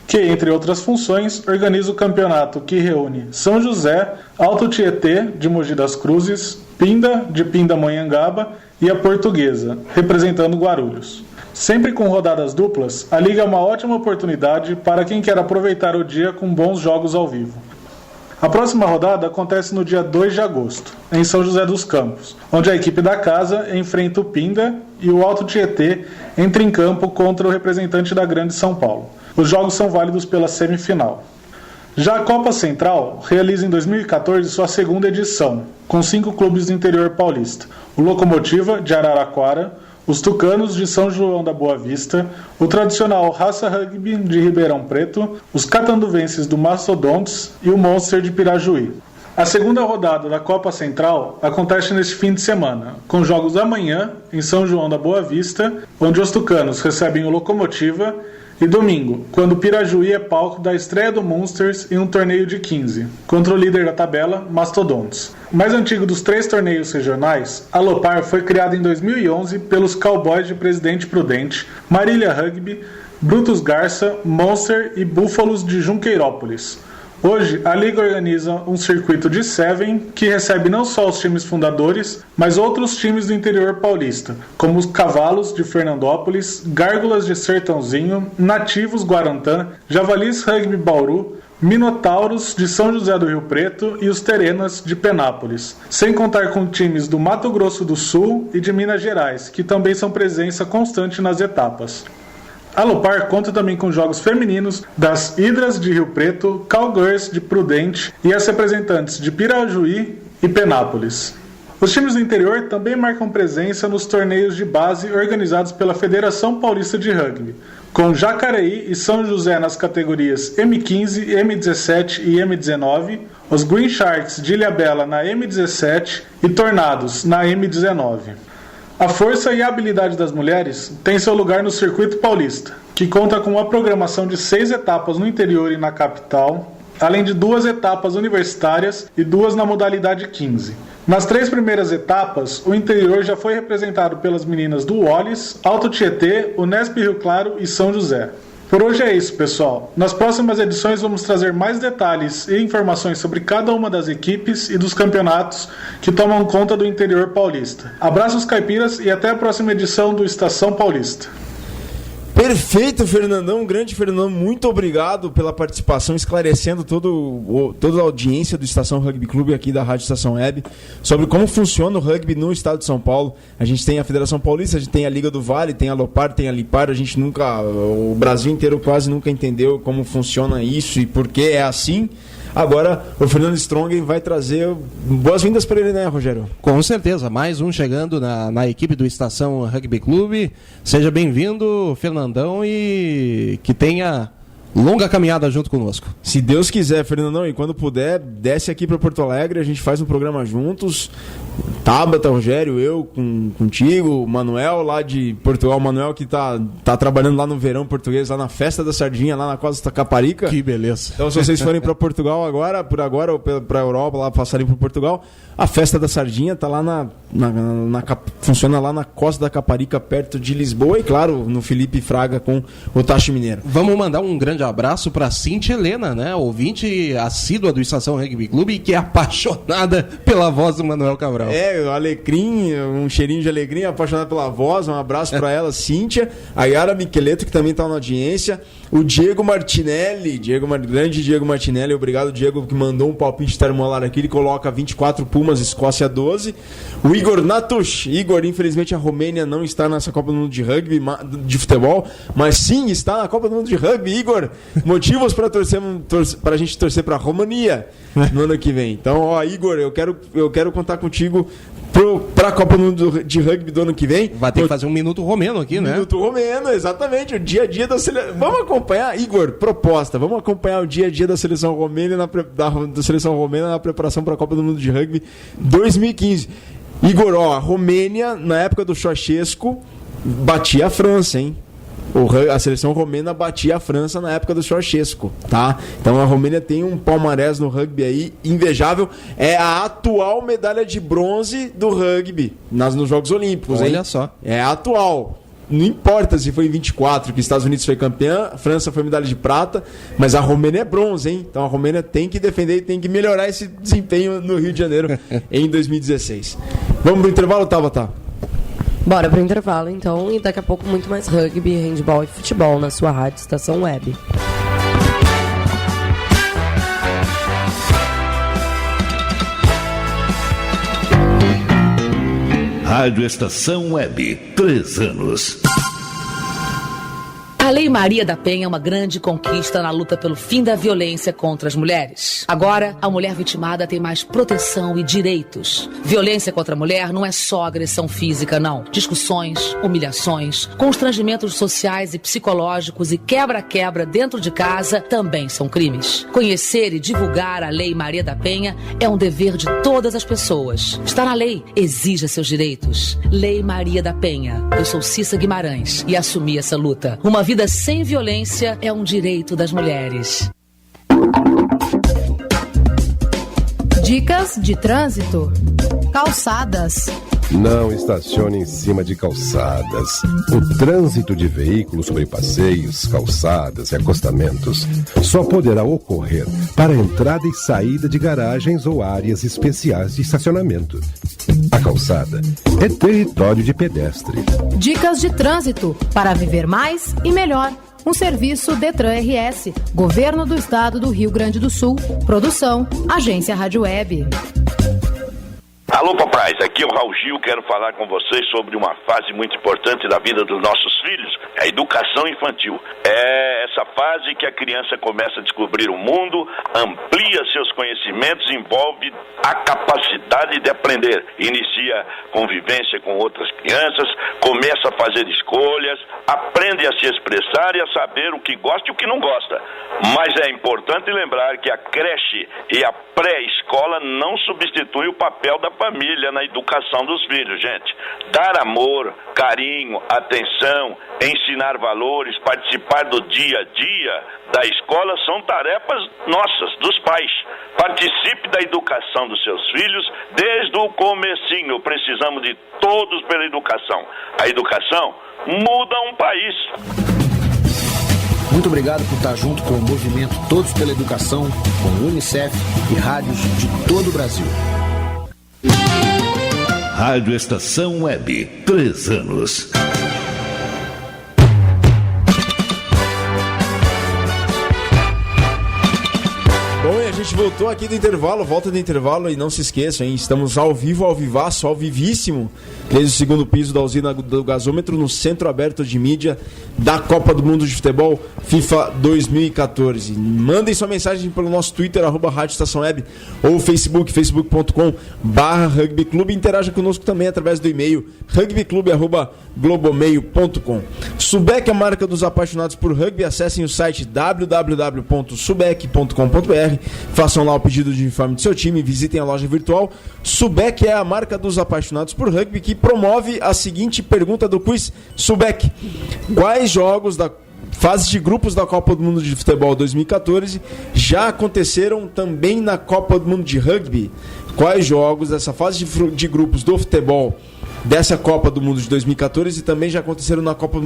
que, entre outras funções, organiza o campeonato que reúne São José, Alto Tietê, de Mogi das Cruzes, Pinda, de Pindamonhangaba, e a Portuguesa, representando Guarulhos. Sempre com rodadas duplas, a Liga é uma ótima oportunidade para quem quer aproveitar o dia com bons jogos ao vivo. A próxima rodada acontece no dia 2 de agosto, em São José dos Campos, onde a equipe da casa enfrenta o Pinda e o Alto Tietê entra em campo contra o representante da Grande São Paulo. Os jogos são válidos pela semifinal. Já a Copa Central realiza em 2014 sua segunda edição, com 5 clubes do interior paulista: o Locomotiva, de Araraquara, os Tucanos, de São João da Boa Vista, o tradicional Raça Rugby, de Ribeirão Preto, os Catanduvenses do Mastodontes e o Monster de Pirajuí. A segunda rodada da Copa Central acontece neste fim de semana, com jogos amanhã em São João da Boa Vista, onde os Tucanos recebem o Locomotiva, e domingo, quando o Pirajuí é palco da estreia do Monsters em um torneio de 15, contra o líder da tabela, Mastodontes. O mais antigo dos 3 torneios regionais, a Lopar foi criada em 2011 pelos Cowboys de Presidente Prudente, Marília Rugby, Brutus Garça, Monster e Búfalos de Junqueirópolis. Hoje, a Liga organiza um circuito de 7 que recebe não só os times fundadores, mas outros times do interior paulista, como os Cavalos de Fernandópolis, Gárgulas de Sertãozinho, Nativos Guarantã, Javalis Rugby Bauru, Minotauros de São José do Rio Preto e os Terenas de Penápolis, sem contar com times do Mato Grosso do Sul e de Minas Gerais, que também são presença constante nas etapas. A Lopar conta também com jogos femininos das Hidras de Rio Preto, Cowgirls de Prudente e as representantes de Pirajuí e Penápolis. Os times do interior também marcam presença nos torneios de base organizados pela Federação Paulista de Rugby, com Jacareí e São José nas categorias M15, M17 e M19, os Green Sharks de Ilhabela na M17 e Tornados na M19. A força e a habilidade das mulheres têm seu lugar no Circuito Paulista, que conta com uma programação de 6 etapas no interior e na capital, além de 2 etapas universitárias e 2 na modalidade 15. Nas 3 primeiras etapas, o interior já foi representado pelas meninas do Wallis, Alto Tietê, Unesp Rio Claro e São José. Por hoje é isso, pessoal. Nas próximas edições vamos trazer mais detalhes e informações sobre cada uma das equipes e dos campeonatos que tomam conta do interior paulista. Abraços caipiras e até a próxima edição do Estação Paulista. Perfeito, Fernandão, grande Fernandão, muito obrigado pela participação, esclarecendo toda a audiência do Estação Rugby Clube aqui da Rádio Estação Web, sobre como funciona o rugby no estado de São Paulo. A gente tem a Federação Paulista, a gente tem a Liga do Vale, tem a Lopar, tem a Lipar, o Brasil inteiro quase nunca entendeu como funciona isso e por que é assim. Agora, o Fernando Strong vai trazer boas-vindas para ele, né, Rogério? Com certeza, mais um chegando na equipe do Estação Rugby Clube. Seja bem-vindo, Fernandão, e que tenha longa caminhada junto conosco. Se Deus quiser, Fernandão, e quando puder, desce aqui para Porto Alegre, a gente faz um programa juntos. Tabata, Rogério, eu contigo, o Manuel lá de Portugal, o Manuel que tá trabalhando lá no verão português, lá na Festa da Sardinha, lá na Costa Caparica. Que beleza. Então, se vocês forem para Portugal por agora, ou para Europa, lá passarem por Portugal, a Festa da Sardinha tá lá funciona lá na Costa da Caparica, perto de Lisboa, e claro, no Felipe Fraga com o Tachi Mineiro. Vamos mandar um grande abraço para Cintia Helena, né? Ouvinte assídua do Estação Rugby Clube, que é apaixonada pela voz do Manuel Cabral. O Alecrim, um cheirinho de alegria, apaixonado pela voz, um abraço para ela, Cíntia, a Yara Micheleto, que também tá na audiência, o Diego Martinelli, grande Diego Martinelli, obrigado Diego, que mandou um palpite termolar aqui, ele coloca 24 Pumas, Escócia 12, o Igor Natush, infelizmente a Romênia não está nessa Copa do Mundo de Rugby, de futebol, mas sim está na Copa do Mundo de Rugby, Igor, motivos para a gente torcer para a Romania no ano que vem. Então, Igor, eu quero contar contigo para a Copa do Mundo de Rugby do ano que vem. Vai ter que fazer um minuto romeno aqui, né? Minuto romeno, exatamente, o dia a dia da seleção. Vamos acompanhar, Igor, proposta, vamos acompanhar o dia a dia da seleção romena da seleção romena na preparação para a Copa do Mundo de Rugby 2015. Igor, a Romênia, na época do Ceausescu, batia a França, hein? A seleção romena batia a França na época do Ceausescu, tá? Então a Romênia tem um palmarés no rugby aí invejável. É a atual medalha de bronze do rugby nos Jogos Olímpicos, hein? Olha só. É a atual. Não importa se foi em 24 que os Estados Unidos foi campeã, a França foi medalha de prata, mas a Romênia é bronze, hein? Então a Romênia tem que defender e tem que melhorar esse desempenho no Rio de Janeiro em 2016. Vamos pro intervalo, Tabata? Bora pro intervalo, então, e daqui a pouco muito mais rugby, handball e futebol na sua rádio Estação Web. Rádio Estação Web, 3 anos. A Lei Maria da Penha é uma grande conquista na luta pelo fim da violência contra as mulheres. Agora, a mulher vitimada tem mais proteção e direitos. Violência contra a mulher não é só agressão física, não. Discussões, humilhações, constrangimentos sociais e psicológicos e quebra-quebra dentro de casa também são crimes. Conhecer e divulgar a Lei Maria da Penha é um dever de todas as pessoas. Está na lei, exija seus direitos. Lei Maria da Penha. Eu sou Cissa Guimarães e assumi essa luta. Uma vida sem violência é um direito das mulheres. Dicas de trânsito. Calçadas. Não estacione em cima de calçadas. O trânsito de veículos sobre passeios, calçadas e acostamentos só poderá ocorrer para entrada e saída de garagens ou áreas especiais de estacionamento. A calçada é território de pedestre. Dicas de trânsito para viver mais e melhor. Um serviço Detran RS, Governo do Estado do Rio Grande do Sul. Produção, Agência Rádio Web. Alô, papais, aqui é o Raul Gil, quero falar com vocês sobre uma fase muito importante da vida dos nossos filhos, a educação infantil. É essa fase que a criança começa a descobrir o mundo, amplia seus conhecimentos, envolve a capacidade de aprender, inicia convivência com outras crianças, começa a fazer escolhas, aprende a se expressar e a saber o que gosta e o que não gosta. Mas é importante lembrar que a creche e a pré-escola não substituem o papel da família na educação dos filhos, gente. Dar amor, carinho, atenção, ensinar valores, participar do dia a dia da escola são tarefas nossas, dos pais. Participe da educação dos seus filhos desde o comecinho. Precisamos de todos pela educação. A educação muda um país. Muito obrigado por estar junto com o movimento Todos pela Educação, com o Unicef e rádios de todo o Brasil. Rádio Estação Web, 3 anos. Bom, e a gente voltou aqui do intervalo, volta do intervalo e não se esqueçam, hein? Estamos ao vivo, ao vivaço, ao vivíssimo, desde o segundo piso da usina do gasômetro, no centro aberto de mídia da Copa do Mundo de Futebol FIFA 2014. Mandem sua mensagem pelo nosso Twitter, @Rádio Estação Web, ou Facebook, facebook.com/rugbyclube. Interaja conosco também através do e-mail rugbyclube@globomeio.com. Subec, a marca dos apaixonados por rugby. Acessem o site www.subec.com.br, façam lá o pedido de uniforme do seu time, visitem a loja virtual. Subec é a marca dos apaixonados por rugby, que promove a seguinte pergunta do quiz Subec: quais jogos da fase de grupos da Copa do Mundo de Futebol 2014 já aconteceram também na Copa do Mundo de Rugby? Quais jogos dessa fase de grupos do futebol dessa Copa do Mundo de 2014 também já aconteceram na Copa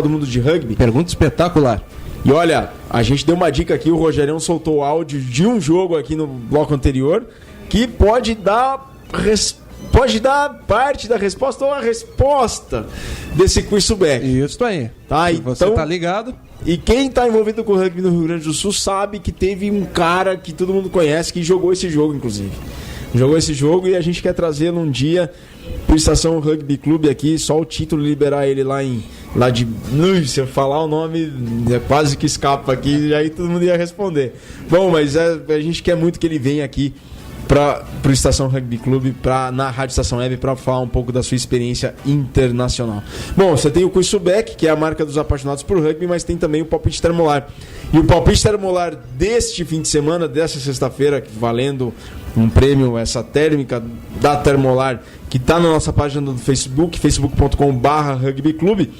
do Mundo de Rugby? Pergunta espetacular. E olha, a gente deu uma dica aqui, o Rogerião soltou o áudio de um jogo aqui no bloco anterior, que pode dar parte da resposta ou a resposta desse quiz Subec. Isso aí. Tá, você tá ligado? E quem tá envolvido com o rugby no Rio Grande do Sul sabe que teve um cara que todo mundo conhece que jogou esse jogo, inclusive. Jogou esse jogo e a gente quer trazê-lo um dia pro Estação Rugby Clube aqui, só o título liberar ele se eu falar o nome quase que escapa aqui, e aí todo mundo ia responder. Bom, mas a gente quer muito que ele venha aqui para o Estação Rugby Clube, na Rádio Estação Web, para falar um pouco da sua experiência internacional. Bom, você tem o Cuiçubec, que é a marca dos apaixonados por rugby, mas tem também o palpite termolar. E o palpite termolar deste fim de semana, dessa sexta-feira, valendo um prêmio, essa térmica da Termolar, que está na nossa página do Facebook, facebook.com/rugbyclube.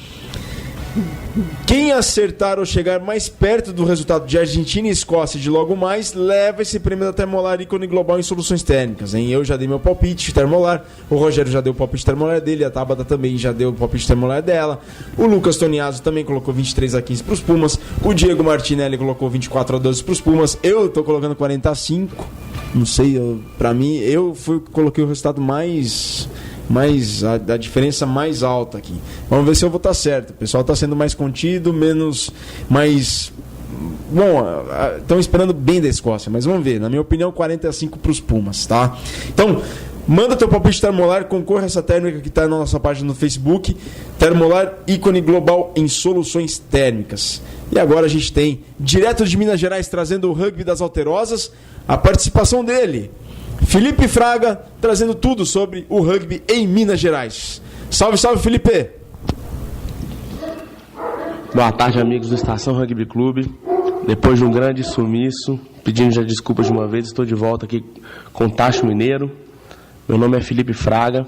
Quem acertar ou chegar mais perto do resultado de Argentina e Escócia de logo mais, leva esse prêmio da Termolar ícone global em soluções térmicas, hein? Eu já dei meu palpite Termolar, o Rogério já deu o palpite Termolar dele, a Tabata também já deu o palpite Termolar dela, o Lucas Toniaso também colocou 23-15 para os Pumas, o Diego Martinelli colocou 24-12 para os Pumas, eu tô colocando 40-5, não sei, pra mim, coloquei o resultado mais a diferença mais alta aqui. Vamos ver se eu vou estar certo. O pessoal está sendo mais contido, mais... Bom, estão esperando bem da Escócia, mas vamos ver. Na minha opinião, 45 para os Pumas, tá? Então, manda teu palpite Termolar, concorra a essa térmica que está na nossa página no Facebook. Termolar, ícone global em soluções térmicas. E agora a gente tem, direto de Minas Gerais, trazendo o rugby das Alterosas, a participação dele, Felipe Fraga, trazendo tudo sobre o rugby em Minas Gerais. Salve, salve, Felipe! Boa tarde, amigos do Estação Rugby Clube. Depois de um grande sumiço, pedindo já desculpas de uma vez, estou de volta aqui com o Tacho Mineiro. Meu nome é Felipe Fraga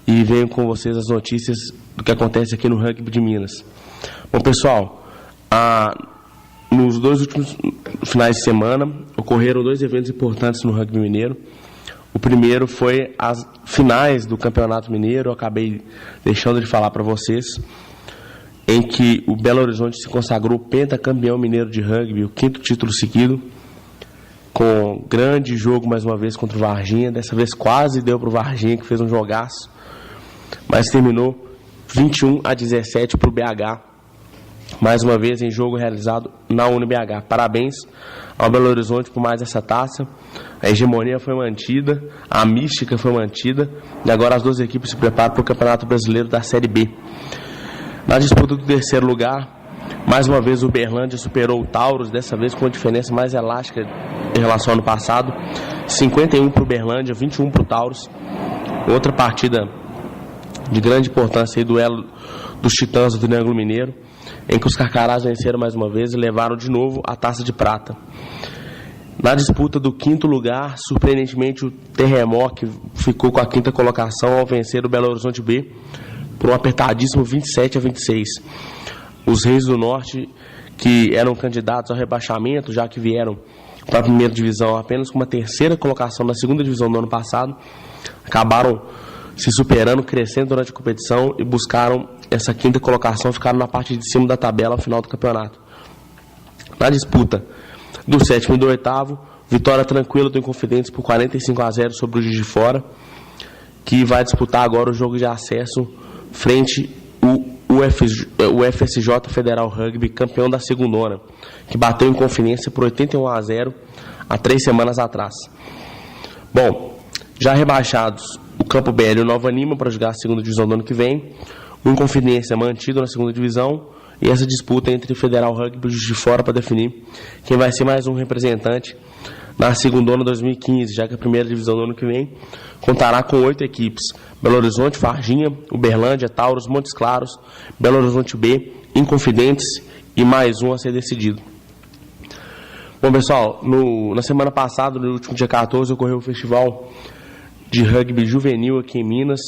e venho com vocês as notícias do que acontece aqui no rugby de Minas. Bom, pessoal, nos 2 últimos finais de semana ocorreram 2 eventos importantes no rugby mineiro. O primeiro foi as finais do Campeonato Mineiro, eu acabei deixando de falar para vocês, em que o Belo Horizonte se consagrou pentacampeão mineiro de rugby, o 5º título seguido, com grande jogo mais uma vez contra o Varginha. Dessa vez quase deu para o Varginha, que fez um jogaço, mas terminou 21-17 para o BH. Mais uma vez em jogo realizado na UniBH. Parabéns ao Belo Horizonte por mais essa taça. A hegemonia foi mantida, a mística foi mantida, e agora as 2 equipes se preparam para o Campeonato Brasileiro da Série B. Na disputa do 3º lugar, mais uma vez o Uberlândia superou o Taurus, dessa vez com uma diferença mais elástica em relação ao ano passado. 51 para o Uberlândia, 21 para o Taurus. Outra partida de grande importância aí, duelo dos Titãs do Triângulo Mineiro, em que os Carcarás venceram mais uma vez e levaram de novo a taça de prata. Na disputa do 5º lugar, surpreendentemente o Terremoto ficou com a 5ª colocação ao vencer o Belo Horizonte B por um apertadíssimo 27-26. Os Reis do Norte, que eram candidatos ao rebaixamento, já que vieram para a 1ª divisão apenas com uma 3ª colocação na 2ª divisão do ano passado, acabaram se superando, crescendo durante a competição e buscaram essa 5ª colocação, ficaram na parte de cima da tabela ao final do campeonato. Na disputa do 7º e do 8º, vitória tranquila do Inconfidentes por 45-0 sobre o Juiz de Fora, que vai disputar agora o jogo de acesso frente o FSJ Federal Rugby, campeão da segundona, que bateu em Inconfidência por 81-0 há 3 semanas atrás. Bom, já rebaixados o Campo Belo e o Nova Lima para jogar a 2ª divisão do ano que vem, o Inconfidência mantido na 2ª divisão, e essa disputa entre o Federal Rugby e o Juiz de Fora para definir quem vai ser mais um representante na segundona 2015, já que a 1ª divisão do ano que vem contará com 8 equipes: Belo Horizonte, Varginha, Uberlândia, Taurus, Montes Claros, Belo Horizonte B, Inconfidentes e mais um a ser decidido. Bom, pessoal, na semana passada, no último dia 14, ocorreu o Festival de Rugby Juvenil aqui em Minas,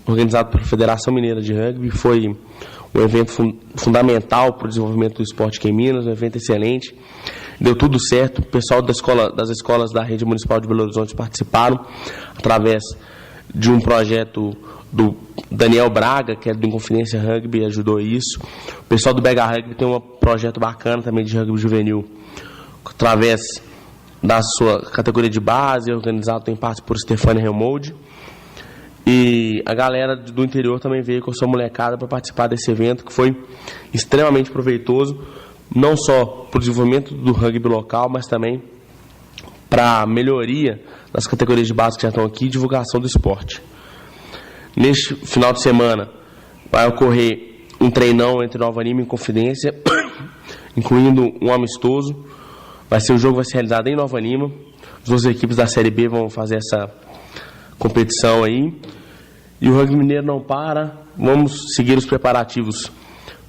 organizado pela Federação Mineira de Rugby. Foi um evento fundamental para o desenvolvimento do esporte aqui em Minas, um evento excelente. Deu tudo certo, o pessoal das escolas da Rede Municipal de Belo Horizonte participaram através de um projeto do Daniel Braga, que é do Inconfidência Rugby, ajudou isso. O pessoal do BH Rugby tem um projeto bacana também de rugby juvenil, através da sua categoria de base, organizado em parte por Stefania Remold. E a galera do interior também veio com a sua molecada para participar desse evento, que foi extremamente proveitoso, não só para o desenvolvimento do rugby local, mas também para a melhoria das categorias de base que já estão aqui e divulgação do esporte. Neste final de semana vai ocorrer um treinão entre Nova Lima e Inconfidência, incluindo um amistoso. O jogo vai ser realizado em Nova Lima, As duas equipes da Série B vão fazer essa competição aí. E o Rugby Mineiro não para. Vamos seguir os preparativos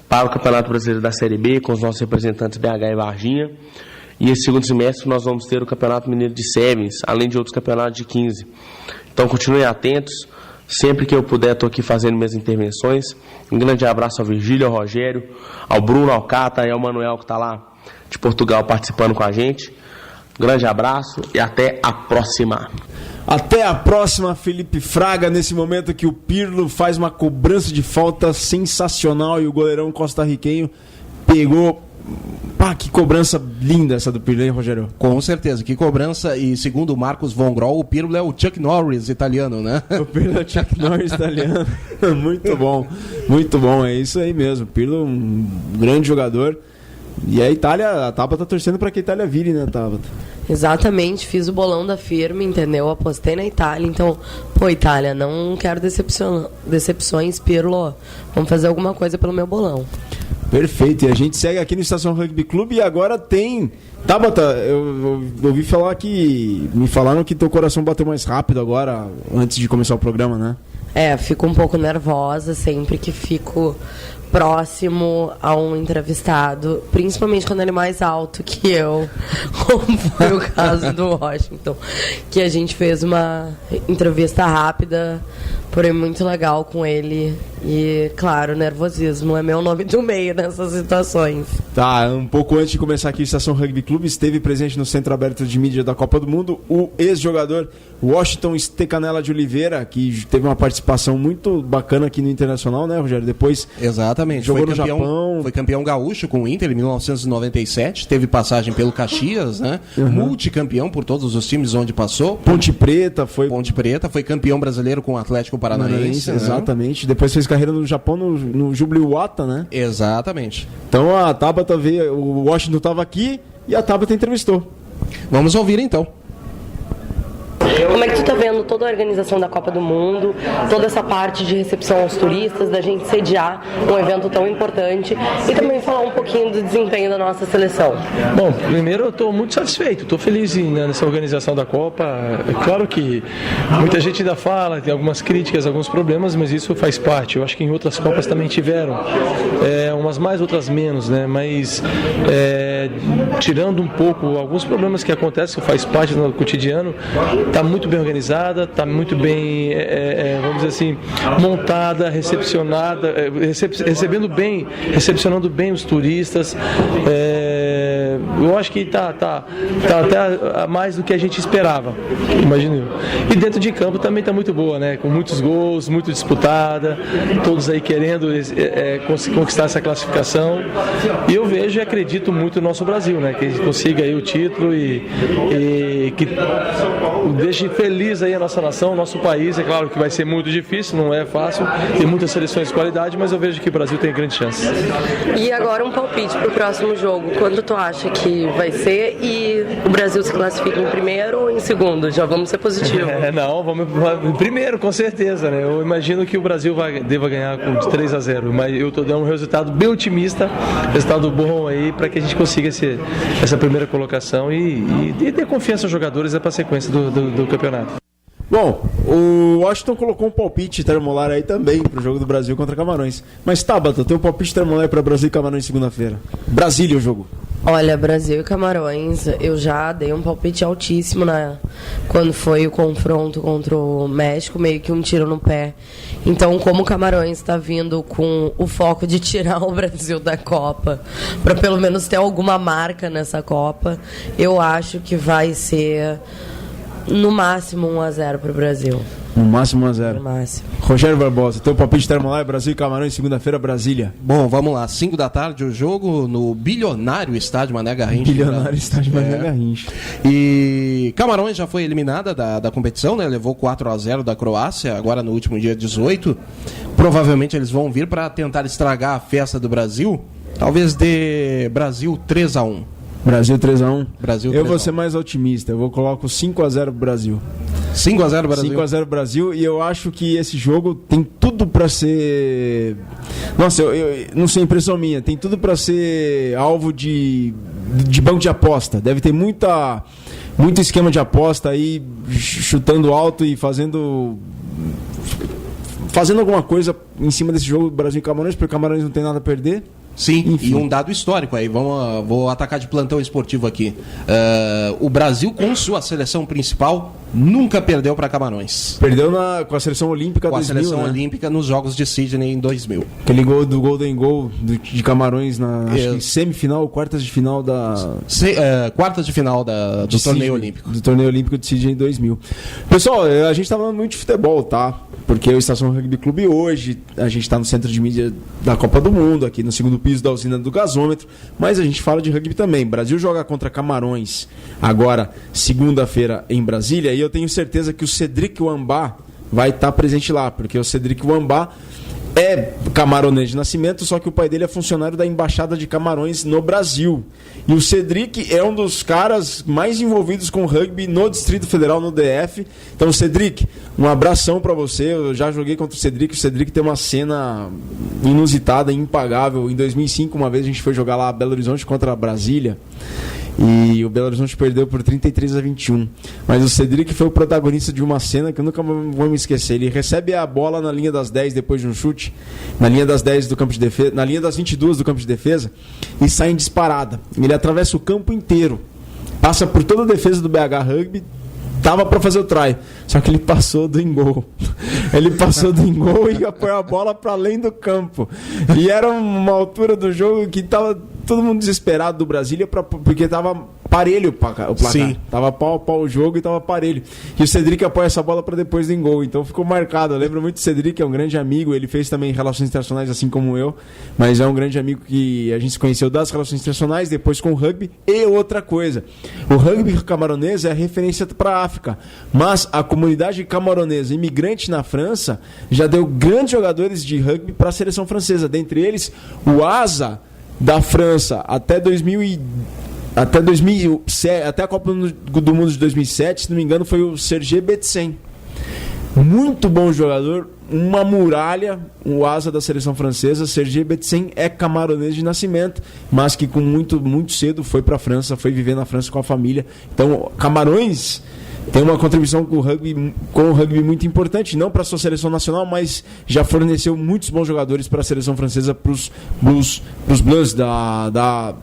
para o Campeonato Brasileiro da Série B com os nossos representantes BH e Varginha. E esse segundo semestre nós vamos ter o Campeonato Mineiro de Sevens, além de outros campeonatos de 15. Então continuem atentos. Sempre que eu puder, estou aqui fazendo minhas intervenções. Um grande abraço ao Virgílio, ao Rogério, ao Bruno, ao Cata e ao Manuel, que está lá de Portugal participando com a gente. Um grande abraço e até a próxima. Até a próxima, Felipe Fraga. Nesse momento que o Pirlo faz uma cobrança de falta sensacional e o goleirão costarriquenho pegou. Pá, que cobrança linda essa do Pirlo, hein, Rogério? Com certeza, que cobrança. E segundo o Marcos Von Groll, o Pirlo é o Chuck Norris italiano, né? O Pirlo é o Chuck Norris italiano. Muito bom, é isso aí mesmo. O Pirlo é um grande jogador. E a Itália, a Tabata tá torcendo para que a Itália vire, né, Tabata? Exatamente, fiz o bolão da firme, entendeu? Apostei na Itália, então, pô, Itália, não quero decepções, Pirlo, vamos fazer alguma coisa pelo meu bolão. Perfeito, e a gente segue aqui no Estação Rugby Clube e agora tem... Tabata, eu ouvi falar que... Me falaram que teu coração bateu mais rápido agora, antes de começar o programa, né? Fico um pouco nervosa sempre que fico próximo a um entrevistado, principalmente quando ele é mais alto que eu, como foi o caso do Washington, que a gente fez uma entrevista rápida, porém muito legal com ele. E, claro, nervosismo é meu nome do meio nessas situações. Tá, um pouco antes de começar aqui o Estação Rugby Clube, esteve presente no Centro Aberto de Mídia da Copa do Mundo o ex-jogador Washington Stecanella de Oliveira, que teve uma participação muito bacana aqui no Internacional, né, Rogério? Depois exatamente, jogou no Japão. Foi campeão gaúcho com o Inter em 1997, teve passagem pelo Caxias, né? Multicampeão por todos os times onde passou. Ponte Preta, foi campeão brasileiro com o Atlético Paranaense. Exatamente, depois fez carreira no Japão, no Jubilee-Wata, né? Exatamente. Então a Tabata veio, o Washington estava aqui e a Tabata entrevistou. Vamos ouvir então. Como é que tu tá vendo toda a organização da Copa do Mundo, toda essa parte de recepção aos turistas, da gente sediar um evento tão importante e também falar um pouquinho do desempenho da nossa seleção? Bom, primeiro eu estou muito satisfeito, estou feliz nessa organização da Copa. É claro que muita gente ainda fala, tem algumas críticas, alguns problemas, mas isso faz parte. Eu acho que em outras Copas também tiveram, umas mais, outras menos, né? Mas tirando um pouco alguns problemas que acontecem, que faz parte do cotidiano, está muito bem organizada, está muito bem, vamos dizer assim, montada, recepcionada, recepcionando bem os turistas. Eu acho que está até mais do que a gente esperava, imagino eu. E dentro de campo também está muito boa, né? Com muitos gols, muito disputada, todos aí querendo conquistar essa classificação. E eu vejo e acredito muito no nosso Brasil, né? Que a gente consiga aí o título e que deixe feliz aí a nossa nação, o nosso país. É claro que vai ser muito difícil, não é fácil, tem muitas seleções de qualidade, mas eu vejo que o Brasil tem grande chance. E agora um palpite para o próximo jogo, quando tu acha que vai ser e o Brasil se classifica em primeiro ou em segundo? Já vamos ser positivo. Não, vamos em primeiro, com certeza, né? Eu imagino que o Brasil deva ganhar com 3-0, mas eu estou dando um resultado bem otimista, resultado bom aí, para que a gente consiga essa primeira colocação e ter confiança aos jogadores para a sequência do campeonato. Bom, o Washington colocou um palpite termolar aí também pro jogo do Brasil contra Camarões. Mas Tabata, tem um palpite termolar para Brasil e Camarões segunda-feira. Brasília o jogo. Olha, Brasil e Camarões, eu já dei um palpite altíssimo quando foi o confronto contra o México, meio que um tiro no pé. Então, como o Camarões está vindo com o foco de tirar o Brasil da Copa, para pelo menos ter alguma marca nessa Copa, eu acho que vai ser no máximo 1-0 para o Brasil. No máximo 1-0. No máximo. Rogério Barbosa, teu palpite termolar é Brasil e Camarões, segunda-feira, Brasília. Bom, vamos lá. 5 da tarde o jogo no bilionário Estádio Mané Garrincha. Bilionário Estádio Mané Garrincha. E Camarões já foi eliminada da competição, né? Levou 4-0 da Croácia, agora no último dia 18. Provavelmente eles vão vir para tentar estragar a festa do Brasil. Talvez dê Brasil 3-1. Brasil 3-1. Brasil 3-1. Eu vou ser mais otimista. Eu vou colocar 5-0 pro Brasil. 5-0 Brasil? 5-0 Brasil. E eu acho que esse jogo tem tudo pra ser... Nossa, eu não sei, impressão minha. Tem tudo pra ser alvo de banco de aposta. Deve ter muita muito esquema de aposta aí, chutando alto e fazendo alguma coisa em cima desse jogo Brasil e Camarões, porque o Camarões não tem nada a perder. Sim, enfim. E um dado histórico aí, vou atacar de plantão esportivo aqui. O Brasil, com sua seleção principal, nunca perdeu para Camarões. Perdeu com a seleção olímpica com 2000, a seleção né? olímpica nos Jogos de Sydney em 2000. Aquele gol do Golden Goal de Camarões na acho que semifinal, quartas de final da... quartas de final do torneio Sydney, olímpico. Do torneio olímpico de Sydney em 2000. Pessoal, a gente tá falando muito de futebol, tá? Porque o Estação Rugby Clube hoje, a gente tá no centro de mídia da Copa do Mundo, aqui no segundo piso da usina do gasômetro, mas a gente fala de rugby também. Brasil joga contra Camarões agora, segunda-feira, em Brasília, e eu tenho certeza que o Cedric Wamba vai estar presente lá, porque o Cedric Wamba é camaronês de nascimento, só que o pai dele é funcionário da Embaixada de Camarões no Brasil. E o Cedric é um dos caras mais envolvidos com rugby no Distrito Federal, no DF. Então, Cedric, um abração pra você. Eu já joguei contra o Cedric. O Cedric tem uma cena inusitada, impagável. Em 2005, uma vez a gente foi jogar lá Belo Horizonte contra a Brasília. E o Belo Horizonte perdeu por 33-21. Mas o Cedric foi o protagonista de uma cena que eu nunca vou me esquecer. Ele recebe a bola na linha das 10 depois de um chute, na linha das 10 do campo de defesa, na linha das 22 do campo de defesa, e sai em disparada. Ele atravessa o campo inteiro, passa por toda a defesa do BH Rugby, tava para fazer o try, só que ele passou do engol. Ele passou do engol e apoiou a bola para além do campo. E era uma altura do jogo que tava todo mundo desesperado do Brasília, porque tava parelho o placar. Sim. Tava pau a pau o jogo e tava parelho. E o Cedric apoia essa bola para depois do engol. Então ficou marcado. Eu lembro muito do Cedric, é um grande amigo. Ele fez também relações internacionais, assim como eu. Mas é um grande amigo que a gente se conheceu das relações internacionais, depois com o rugby. E outra coisa, o rugby camaronês é referência para a África. Mas a comunidade camaronesa imigrante na França já deu grandes jogadores de rugby para a seleção francesa. Dentre eles, o Asa da França até a Copa do Mundo de 2007, se não me engano, foi o Serge Betsen. Muito bom jogador, uma muralha, o asa da seleção francesa. Serge Betsen é camaronês de nascimento, mas que com muito cedo foi para a França, foi viver na França com a família. Então, Camarões tem uma contribuição com o rugby muito importante, não para a sua seleção nacional, mas já forneceu muitos bons jogadores para a seleção francesa, para os Blues da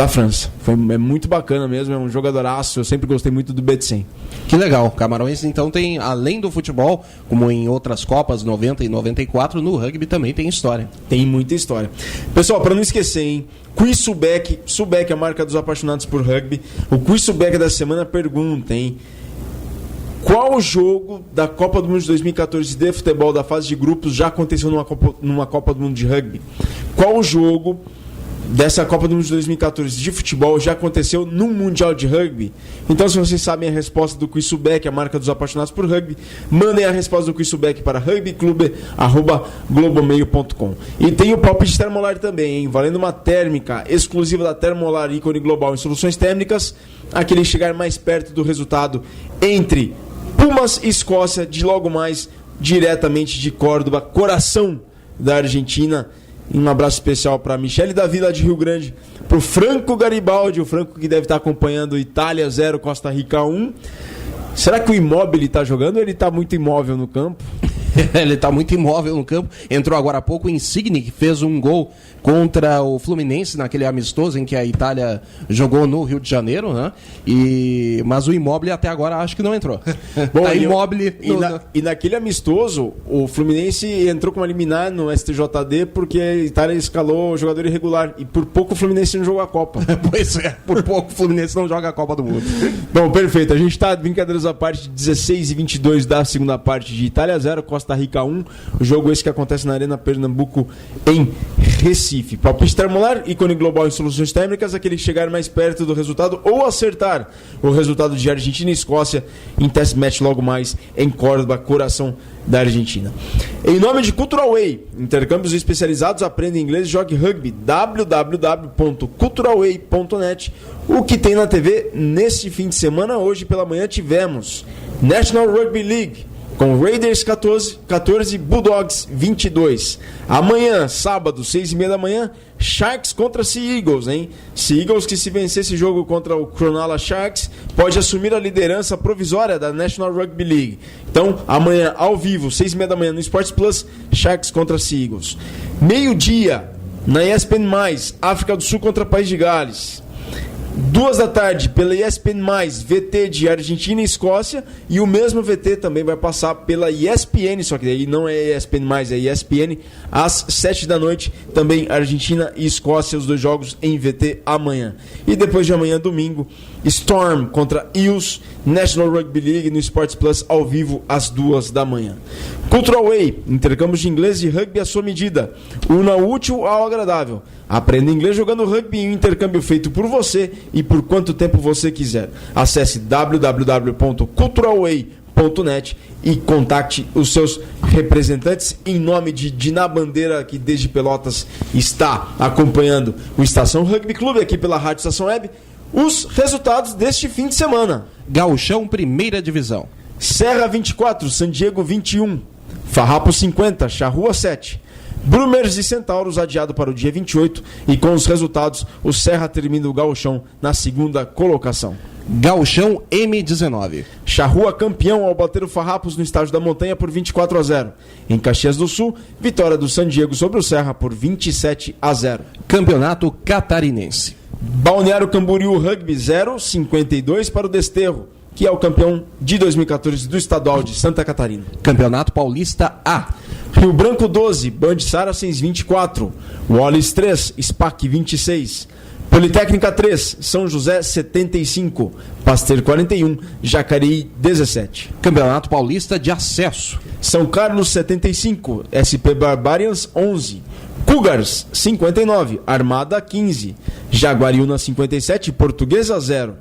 França. É muito bacana mesmo, é um jogadoraço. Eu sempre gostei muito do Betsen. Que legal. Camarões então tem, além do futebol, como em outras Copas 90 e 94, no rugby também tem história. Tem muita história. Pessoal, para não esquecer, hein? Quiz Subec, a marca dos apaixonados por rugby. O Quiz Subec da semana pergunta, hein? Qual jogo da Copa do Mundo de 2014 de futebol da fase de grupos já aconteceu numa Copa do Mundo de rugby? Qual jogo dessa Copa do Mundo de 2014 de futebol já aconteceu num Mundial de Rugby? Então, se vocês sabem a resposta do Quiz Subec, a marca dos apaixonados por rugby, mandem a resposta do Quiz Subec para rugbyclube@globomeio.com. E tem o palpite Termolar também, hein? Valendo uma térmica exclusiva da Termolar ícone global em soluções térmicas, aquele chegar mais perto do resultado entre Pumas e Escócia, de logo mais, diretamente de Córdoba, coração da Argentina. E um abraço especial para a Michele da Vila de Rio Grande, para o Franco Garibaldi, o Franco que deve estar acompanhando Itália 0, Costa Rica 1. Será que o Immobile está jogando ou ele está muito imóvel no campo? Ele está muito imóvel no campo. Entrou agora há pouco o Insigne, que fez um gol contra o Fluminense naquele amistoso em que a Itália jogou no Rio de Janeiro, né? Mas o Immobile até agora acho que não entrou. Bom, tá Immobile e naquele amistoso, o Fluminense entrou com uma liminar no STJD porque a Itália escalou o jogador irregular e por pouco o Fluminense não jogou a Copa. Pois é, por pouco o Fluminense não joga a Copa do Mundo. Bom, perfeito. A gente está, brincadeiras à parte, 16:22 da segunda parte de Itália 0, Costa Rica 1. O jogo esse que acontece na Arena Pernambuco, em Recife. Palpite Termolar, ícone global em soluções térmicas, aquele que chegar mais perto do resultado ou acertar o resultado de Argentina e Escócia em test match logo mais em Córdoba, coração da Argentina. Em nome de Cultural Way, intercâmbios especializados, aprenda inglês e jogue rugby. www.culturalway.net. O que tem na TV nesse fim de semana? Hoje pela manhã tivemos National Rugby League, com Raiders 14, Bulldogs 22. Amanhã, sábado, 6h30 da manhã, Sharks contra Sea Eagles, hein? Sea Eagles que, se vencer esse jogo contra o Cronulla Sharks, pode assumir a liderança provisória da National Rugby League. Então, amanhã, ao vivo, 6h30 da manhã no Sports Plus, Sharks contra Sea Eagles. Meio-dia, na ESPN+, África do Sul contra País de Gales. 2 da tarde, pela ESPN+, VT de Argentina e Escócia, e o mesmo VT também vai passar pela ESPN, só que aí não é ESPN+, é ESPN, às 7 da noite, também Argentina e Escócia, os 2 jogos em VT amanhã. E depois de amanhã, domingo, Storm contra Eels, National Rugby League no Sports Plus, ao vivo, às 2 da manhã. Cultural Way, intercâmbio de inglês e rugby à sua medida. Una o útil ao agradável. Aprenda inglês jogando rugby em um intercâmbio feito por você e por quanto tempo você quiser. Acesse www.culturalway.net e contacte os seus representantes em nome de Diná Bandeira, que desde Pelotas está acompanhando o Estação Rugby Clube aqui pela Rádio Estação Web. Os resultados deste fim de semana: Gauchão, primeira divisão. Serra 24, San Diego 21, Farrapo 50, Charrua 7. Brumers e Centauros adiado para o dia 28, e com os resultados o Serra termina o Gauchão na segunda colocação. Gauchão M19. Charrua campeão ao bater o Farrapos no estádio da Montanha por 24-0. Em Caxias do Sul, vitória do San Diego sobre o Serra por 27-0. Campeonato Catarinense. Balneário Camboriú Rugby 0-52 para o Desterro, que é o campeão de 2014 do estadual de Santa Catarina. Campeonato Paulista A. Rio Branco 12, Band Saracens 24, Wallis 3, SPAC 26, Politécnica 3, São José 75, Pasteur 41, Jacareí 17. Campeonato Paulista de Acesso. São Carlos 75, SP Barbarians 11, Cougars 59, Armada 15, Jaguariúna 57, Portuguesa 0,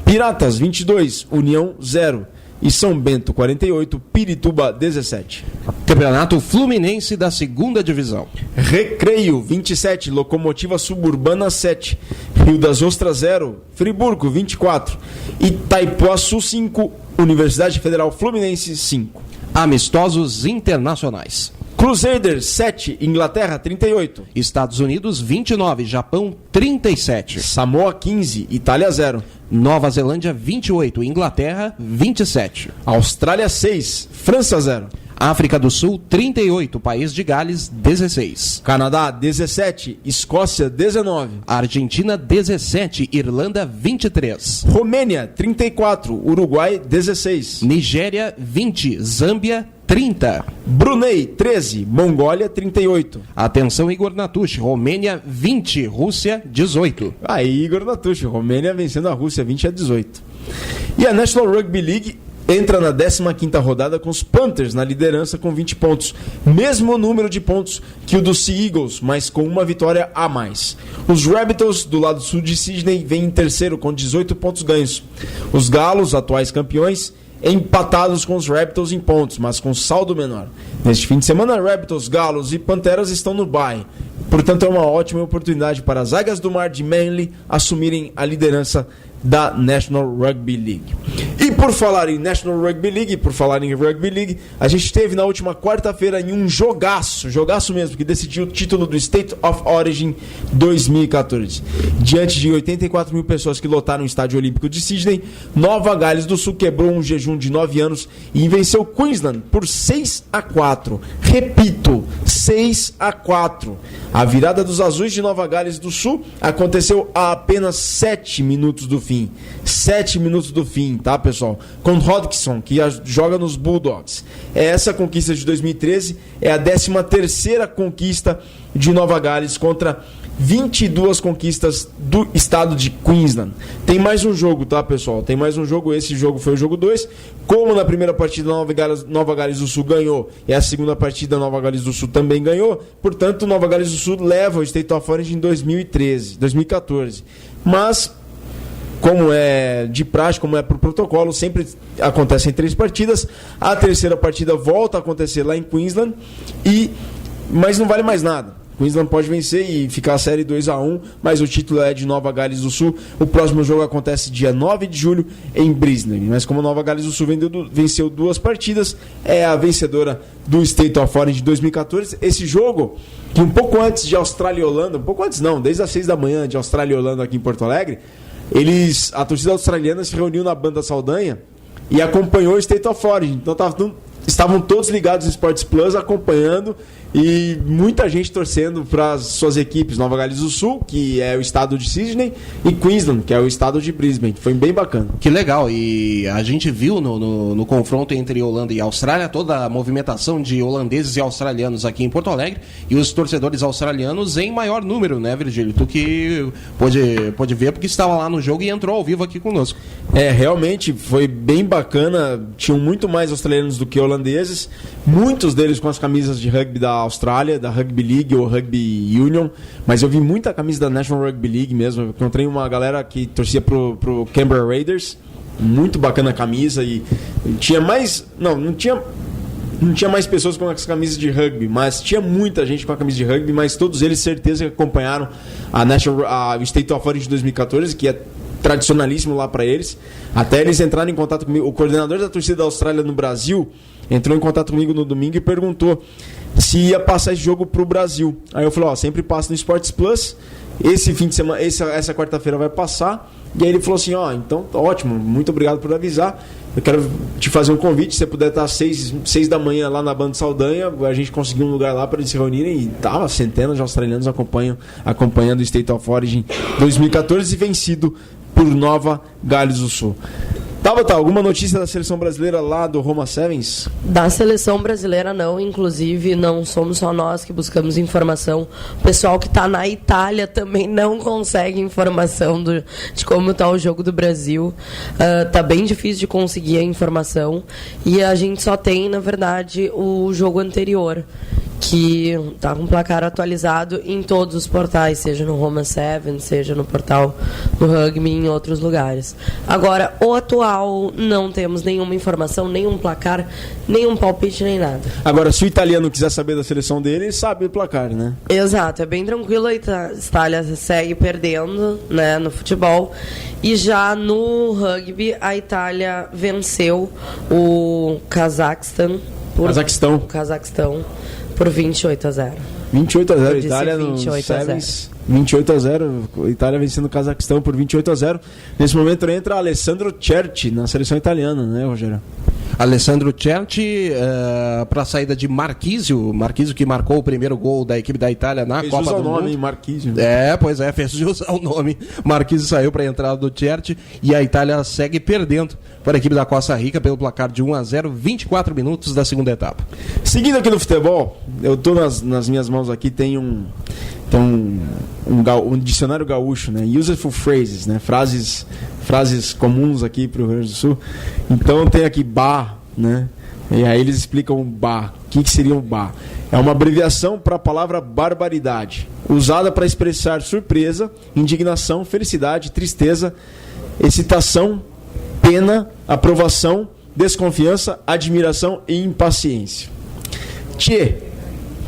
Piratas 22, União 0 e São Bento 48, Pirituba 17. Campeonato Fluminense da segunda divisão. Recreio 27, Locomotiva Suburbana 7, Rio das Ostras 0, Friburgo 24, Itaipuaçu 5, Universidade Federal Fluminense 5. Amistosos internacionais. Crusaders 7, Inglaterra 38, Estados Unidos 29, Japão 37, Samoa 15, Itália 0, Nova Zelândia 28, Inglaterra 27, Austrália 6, França 0, África do Sul 38, País de Gales 16, Canadá 17, Escócia 19, Argentina 17, Irlanda 23, Romênia 34, Uruguai 16, Nigéria 20, Zâmbia 30, Brunei 13, Mongólia 38. Atenção, Igor Natucci, Romênia 20, Rússia 18. Aí, Igor Natucci, Romênia vencendo a Rússia 20-18. E a National Rugby League entra na 15ª rodada com os Panthers na liderança com 20 pontos. Mesmo número de pontos que o do Sea Eagles, mas com uma vitória a mais. Os Rabbitohs, do lado sul de Sydney, vêm em terceiro com 18 pontos ganhos. Os Galos, atuais campeões, empatados com os Rabbitohs em pontos, mas com saldo menor. Neste fim de semana, Rabbitohs, Galos e Panteras estão no bye. Portanto, é uma ótima oportunidade para as Águias do Mar de Manly assumirem a liderança da National Rugby League. E por falar em National Rugby League, por falar em Rugby League, a gente teve na última quarta-feira em um jogaço mesmo, que decidiu o título do State of Origin 2014. Diante de 84 mil pessoas que lotaram o Estádio Olímpico de Sydney, Nova Gales do Sul quebrou um jejum de 9 anos e venceu Queensland por 6-4. Repito, 6-4. A virada dos azuis de Nova Gales do Sul aconteceu a apenas 7 minutos do fim. 7 minutos do fim, tá, pessoal? Com Hodgson, que joga nos Bulldogs. Essa conquista de 2013 é a 13ª conquista de Nova Gales contra 22 conquistas do estado de Queensland. Tem mais um jogo, tá, pessoal? Tem mais um jogo. Esse jogo foi o jogo 2. Como na primeira partida Nova Gales do Sul ganhou e a segunda partida Nova Gales do Sul também ganhou, portanto Nova Gales do Sul leva o State of Origin em 2014. Mas, como é de praxe, como é por protocolo, sempre acontecem 3 partidas. A terceira partida volta a acontecer lá em Queensland, mas não vale mais nada. Queensland pode vencer e ficar a série 2-1, mas o título é de Nova Gales do Sul. O próximo jogo acontece dia 9 de julho em Brisbane. Mas como Nova Gales do Sul venceu 2 partidas, é a vencedora do State of Origin de 2014. Esse jogo, que um pouco antes de Austrália e Holanda, um pouco antes não, desde as 6 da manhã de Austrália e Holanda aqui em Porto Alegre, a torcida australiana se reuniu na Banda Saldanha e acompanhou o State of Origin. Então estavam todos ligados no Sports Plus acompanhando e muita gente torcendo para as suas equipes, Nova Gales do Sul, que é o estado de Sydney, e Queensland, que é o estado de Brisbane. Foi bem bacana. Que legal, e a gente viu no confronto entre Holanda e Austrália toda a movimentação de holandeses e australianos aqui em Porto Alegre, e os torcedores australianos em maior número, né, Virgílio? Tu que pôde ver porque estava lá no jogo e entrou ao vivo aqui conosco. Realmente foi bem bacana, tinham muito mais australianos do que holandeses, muitos deles com as camisas de rugby da Austrália, da Rugby League ou Rugby Union, mas eu vi muita camisa da National Rugby League mesmo. Eu encontrei uma galera que torcia pro Canberra Raiders, muito bacana a camisa, e tinha mais... Não tinha mais pessoas com as camisas de rugby, mas tinha muita gente com a camisa de rugby, mas todos eles certeza que acompanharam o State of Origin de 2014, que é tradicionalíssimo lá para eles. Até eles entraram em contato comigo. O coordenador da torcida da Austrália no Brasil entrou em contato comigo no domingo e perguntou se ia passar esse jogo pro Brasil. Aí eu falei, sempre passa no Sports Plus, esse fim de semana, essa quarta-feira vai passar. E aí ele falou assim, então ótimo, muito obrigado por avisar. Eu quero te fazer um convite, se você puder estar às 6 da manhã lá na Banda Saldanha, a gente conseguiu um lugar lá para eles se reunirem, e tava centenas de australianos acompanhando o State of Origin 2014 e vencido por Nova Gales do Sul. Tabata, alguma notícia da seleção brasileira lá do Roma Sevens? Da seleção brasileira não, inclusive não somos só nós que buscamos informação. O pessoal que está na Itália também não consegue informação de como está o jogo do Brasil. Tá bem difícil de conseguir a informação e a gente só tem, na verdade, o jogo anterior, que está com placar atualizado em todos os portais, seja no Roma 7, seja no portal do Rugby e em outros lugares. Agora, o atual, não temos nenhuma informação, nenhum placar, nenhum palpite, nem nada. Agora, se o italiano quiser saber da seleção dele, ele sabe o placar, né? Exato, é bem tranquilo, a Itália segue perdendo, né, no futebol, e já no rugby, a Itália venceu o Cazaquistão por 28-0. 28-0, Itália no Sevens, 28-0, Itália vencendo o Cazaquistão por 28-0. Nesse momento entra Alessandro Cerci na seleção italiana, né, Rogério? Alessandro Cerci para a saída de Marquisio que marcou o primeiro gol da equipe da Itália na Copa do Mundo. Fez o nome, Marquisio. Fez jus ao nome. Marquisio saiu para a entrada do Cerci e a Itália segue perdendo para a equipe da Costa Rica pelo placar de 1-0, 24 minutos da segunda etapa. Seguindo aqui no futebol, eu estou nas minhas mãos aqui, tem um dicionário gaúcho, né? Useful phrases, né? Frases comuns aqui para o Rio Grande do Sul. Então tem aqui bar, né? E aí eles explicam o bar. O que seria um bar? É uma abreviação para a palavra barbaridade, usada para expressar surpresa, indignação, felicidade, tristeza, excitação, pena, aprovação, desconfiança, admiração e impaciência. Tchê,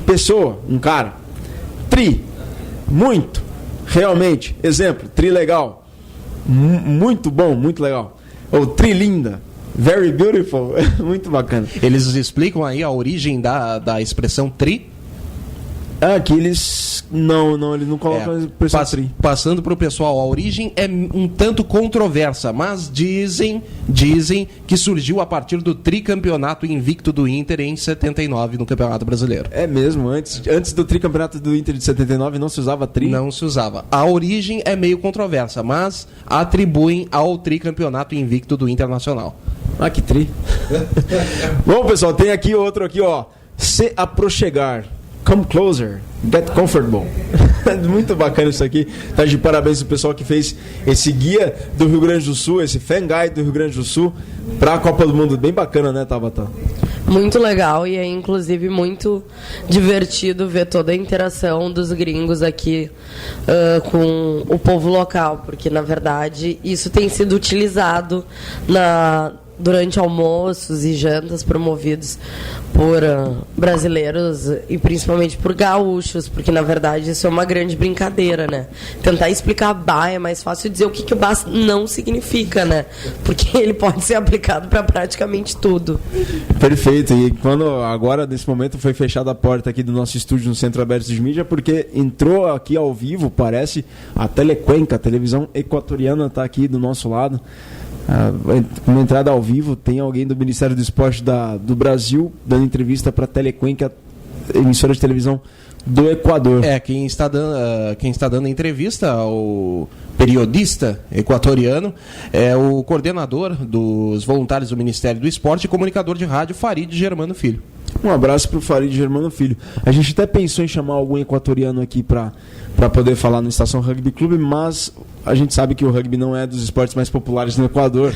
pessoa, um cara. Tri, muito, realmente. Exemplo, tri legal, muito bom, muito legal. Ou tri linda, very beautiful, muito bacana. Eles explicam aí a origem da expressão tri? Que eles eles não colocam a expressão tri. Passando para o pessoal, a origem é um tanto controversa, mas dizem que surgiu a partir do tricampeonato invicto do Inter em 79 no Campeonato Brasileiro. É mesmo, antes do tricampeonato do Inter de 79 não se usava tri? Não se usava. A origem é meio controversa, mas atribuem ao tricampeonato invicto do Internacional. Que tri. Bom, pessoal, tem aqui outro aqui, ó. Se aproxegar. Come closer, get comfortable. Muito bacana isso aqui. Tá de parabéns ao pessoal que fez esse guia do Rio Grande do Sul, esse fan guide do Rio Grande do Sul para a Copa do Mundo. Bem bacana, né, Tabata? Muito legal e é inclusive muito divertido ver toda a interação dos gringos aqui com o povo local, porque na verdade isso tem sido utilizado durante almoços e jantas promovidos por brasileiros e principalmente por gaúchos, porque na verdade isso é uma grande brincadeira, né? Tentar explicar bar é mais fácil dizer o que o bar não significa, né? Porque ele pode ser aplicado para praticamente tudo. Perfeito. E quando agora, nesse momento, foi fechada a porta aqui do nosso estúdio no Centro Aberto de Mídia, porque entrou aqui ao vivo, parece, a Telecuenca, a televisão equatoriana está aqui do nosso lado. Uma entrada ao vivo, tem alguém do Ministério do Esporte do Brasil dando entrevista para a Telecuenca, emissora de televisão do Equador. Quem está dando a entrevista ao periodista equatoriano é o coordenador dos voluntários do Ministério do Esporte e comunicador de rádio, Farid Germano Filho. Um abraço para o Farid Germano Filho. A gente até pensou em chamar algum equatoriano aqui para poder falar no Estação Rugby Clube, mas a gente sabe que o rugby não é dos esportes mais populares no Equador.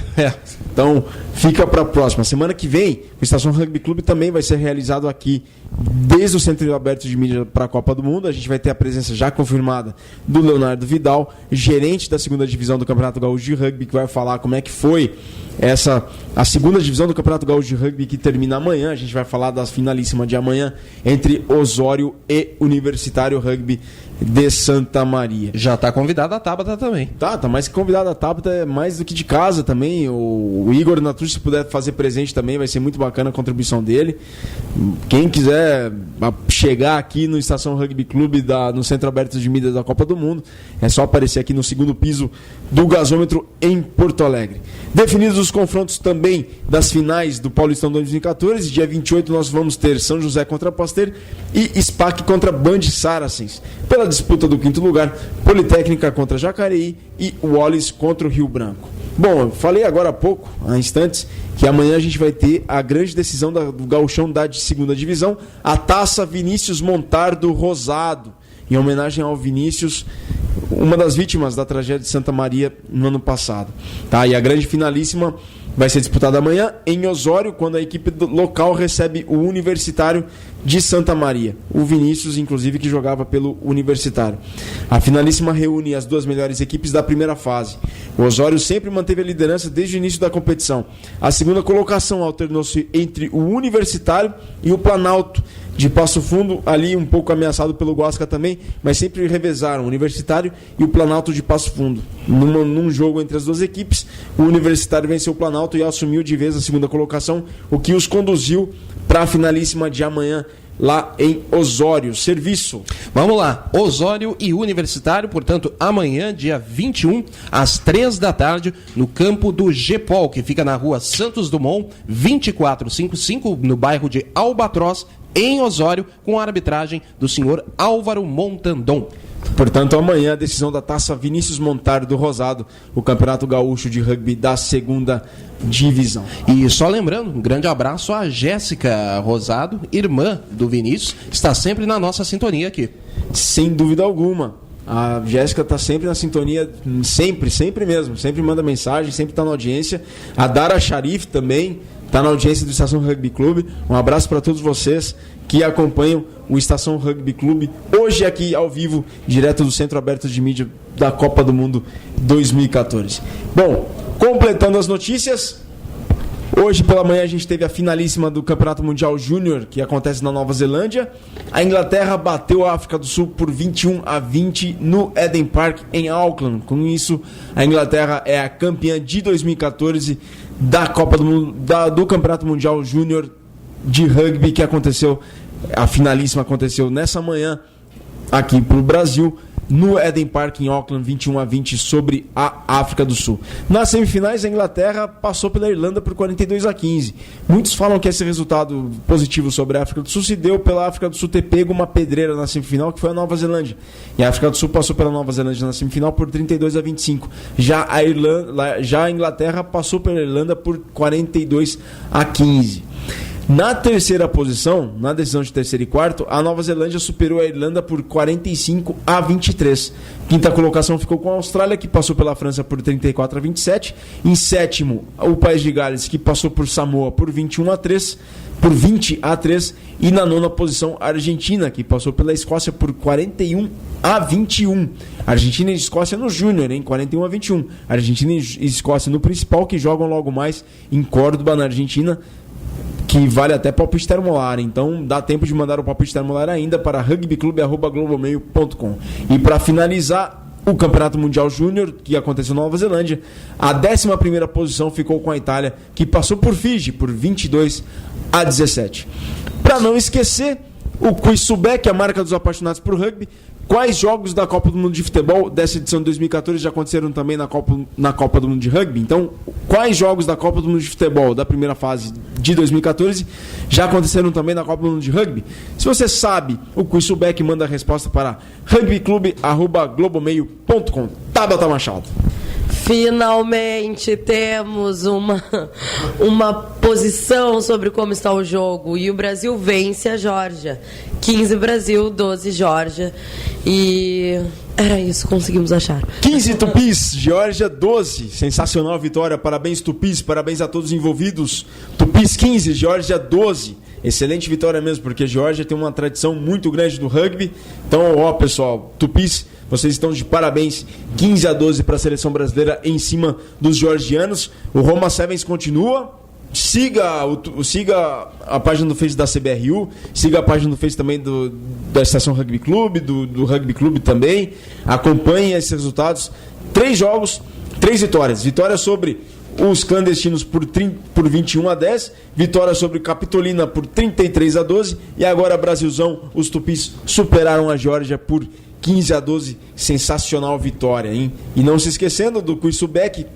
Então, fica para a próxima. Semana que vem, o Estação Rugby Clube também vai ser realizado aqui, desde o Centro Aberto de Mídia para a Copa do Mundo. A gente vai ter a presença já confirmada do Leonardo Vidal, gerente da 2ª Divisão do Campeonato Gaúcho de Rugby, que vai falar como é que foi a 2ª Divisão do Campeonato Gaúcho de Rugby, que termina amanhã. A gente vai falar da finalíssima de amanhã entre Osório e Universitário Rugby de Santa Maria. Já está convidada a Tabata também. Tá mais que convidada a Tabata, é mais do que de casa também. O Igor Natucci, se puder fazer presente também, vai ser muito bacana a contribuição dele. Quem quiser chegar aqui no Estação Rugby Clube no Centro Aberto de Mídia da Copa do Mundo, é só aparecer aqui no 2º piso do gasômetro em Porto Alegre. Definidos os confrontos também das finais do Paulistão 2014, dia 28 nós vamos ter São José contra Pasteur e SPAC contra Band Saracens. Pela disputa do 5º lugar, Politécnica contra Jacareí e Wallis contra o Rio Branco. Bom, eu falei agora há pouco, há instantes, que amanhã a gente vai ter a grande decisão do gauchão da 2ª Divisão, a Taça Vinícius Montardo Rosado, em homenagem ao Vinícius, uma das vítimas da tragédia de Santa Maria no ano passado. E a grande finalíssima vai ser disputada amanhã em Osório, quando a equipe local recebe o Universitário de Santa Maria. O Vinícius, inclusive, que jogava pelo Universitário. A finalíssima reúne as 2 melhores equipes da primeira fase. O Osório sempre manteve a liderança desde o início da competição. A 2ª colocação alternou-se entre o Universitário e o Planalto de Passo Fundo, ali um pouco ameaçado pelo Guasca também, mas sempre revezaram o Universitário e o Planalto de Passo Fundo. Num jogo entre as 2 equipes, o Universitário venceu o Planalto e assumiu de vez a 2ª colocação, o que os conduziu para a finalíssima de amanhã lá em Osório. Serviço. Vamos lá, Osório e Universitário, portanto, amanhã, dia 21, às 3 da tarde, no campo do GPOL, que fica na rua Santos Dumont, 2455, no bairro de Albatroz, em Osório, com a arbitragem do senhor Álvaro Montandon. Portanto, amanhã a decisão da Taça Vinícius Montardo Rosado, o Campeonato Gaúcho de Rugby da 2ª Divisão. E só lembrando, um grande abraço à Jéssica Rosado, irmã do Vinícius, está sempre na nossa sintonia aqui. Sem dúvida alguma. A Jéssica está sempre na sintonia, sempre mesmo, sempre manda mensagem, sempre está na audiência. A Dara Sharif também está na audiência do Estação Rugby Clube. Um abraço para todos vocês que acompanham o Estação Rugby Clube, hoje aqui ao vivo, direto do Centro Aberto de Mídia da Copa do Mundo 2014. Bom, completando as notícias, hoje pela manhã a gente teve a finalíssima do Campeonato Mundial Júnior, que acontece na Nova Zelândia. A Inglaterra bateu a África do Sul por 21-20 no Eden Park, em Auckland. Com isso, a Inglaterra é a campeã de 2014 da Copa do Mundo, do Campeonato Mundial Júnior de Rugby, que aconteceu, a finalíssima aconteceu nessa manhã aqui para o Brasil, no Eden Park em Auckland, 21-20 sobre a África do Sul. Nas semifinais, a Inglaterra passou pela Irlanda por 42-15. Muitos falam que esse resultado positivo sobre a África do Sul se deu pela África do Sul ter pego uma pedreira na semifinal, que foi a Nova Zelândia. E a África do Sul passou pela Nova Zelândia na semifinal por 32-25. Já a Inglaterra passou pela Irlanda por 42-15. Na terceira posição, na decisão de terceiro e quarto, a Nova Zelândia superou a Irlanda por 45-23. Quinta colocação ficou com a Austrália, que passou pela França por 34-27. Em sétimo, o País de Gales, que passou por Samoa por 20-3. E na nona posição, a Argentina, que passou pela Escócia por 41-21. Argentina e Escócia no Júnior, hein? 41-21. Argentina e Escócia no principal, que jogam logo mais em Córdoba, na Argentina, que vale até palpite termolar. Então dá tempo de mandar o palpite termolar ainda para rugbyclub@globomeio.com. E para finalizar, o Campeonato Mundial Júnior, que aconteceu na Nova Zelândia, a 11ª posição ficou com a Itália, que passou por Fiji por 22-17. Para não esquecer, o Quiz Subek, a marca dos apaixonados por rugby. Quais jogos da Copa do Mundo de Futebol dessa edição de 2014 já aconteceram também na Copa do Mundo de Rugby? Então, quais jogos da Copa do Mundo de Futebol da primeira fase de 2014 já aconteceram também na Copa do Mundo de Rugby? Se você sabe, o Quiz Subek manda a resposta para rugbyclub@globomeio.com. Tabata Machado. Finalmente temos uma posição sobre como está o jogo. E o Brasil vence a Geórgia. 15 Brasil, 12 Geórgia. E era isso, conseguimos achar. 15 Tupis, Geórgia 12. Sensacional vitória, parabéns Tupis, parabéns a todos os envolvidos. Tupis 15, Geórgia 12. Excelente vitória mesmo, porque a Geórgia tem uma tradição muito grande do rugby. Então, ó pessoal, Tupis, vocês estão de parabéns. 15-12 para a seleção brasileira em cima dos georgianos. O Roma Sevens continua. Siga a página do Face da CBRU, siga a página do Face também da Estação Rugby Clube, do Rugby Clube também. Acompanhe esses resultados. 3 jogos, 3 vitórias. Vitória sobre os clandestinos por 21-10, vitória sobre Capitolina por 33-12 e agora Brasilzão, os Tupis superaram a Geórgia por 15-12, sensacional vitória, hein? E não se esquecendo do Quiz Subek,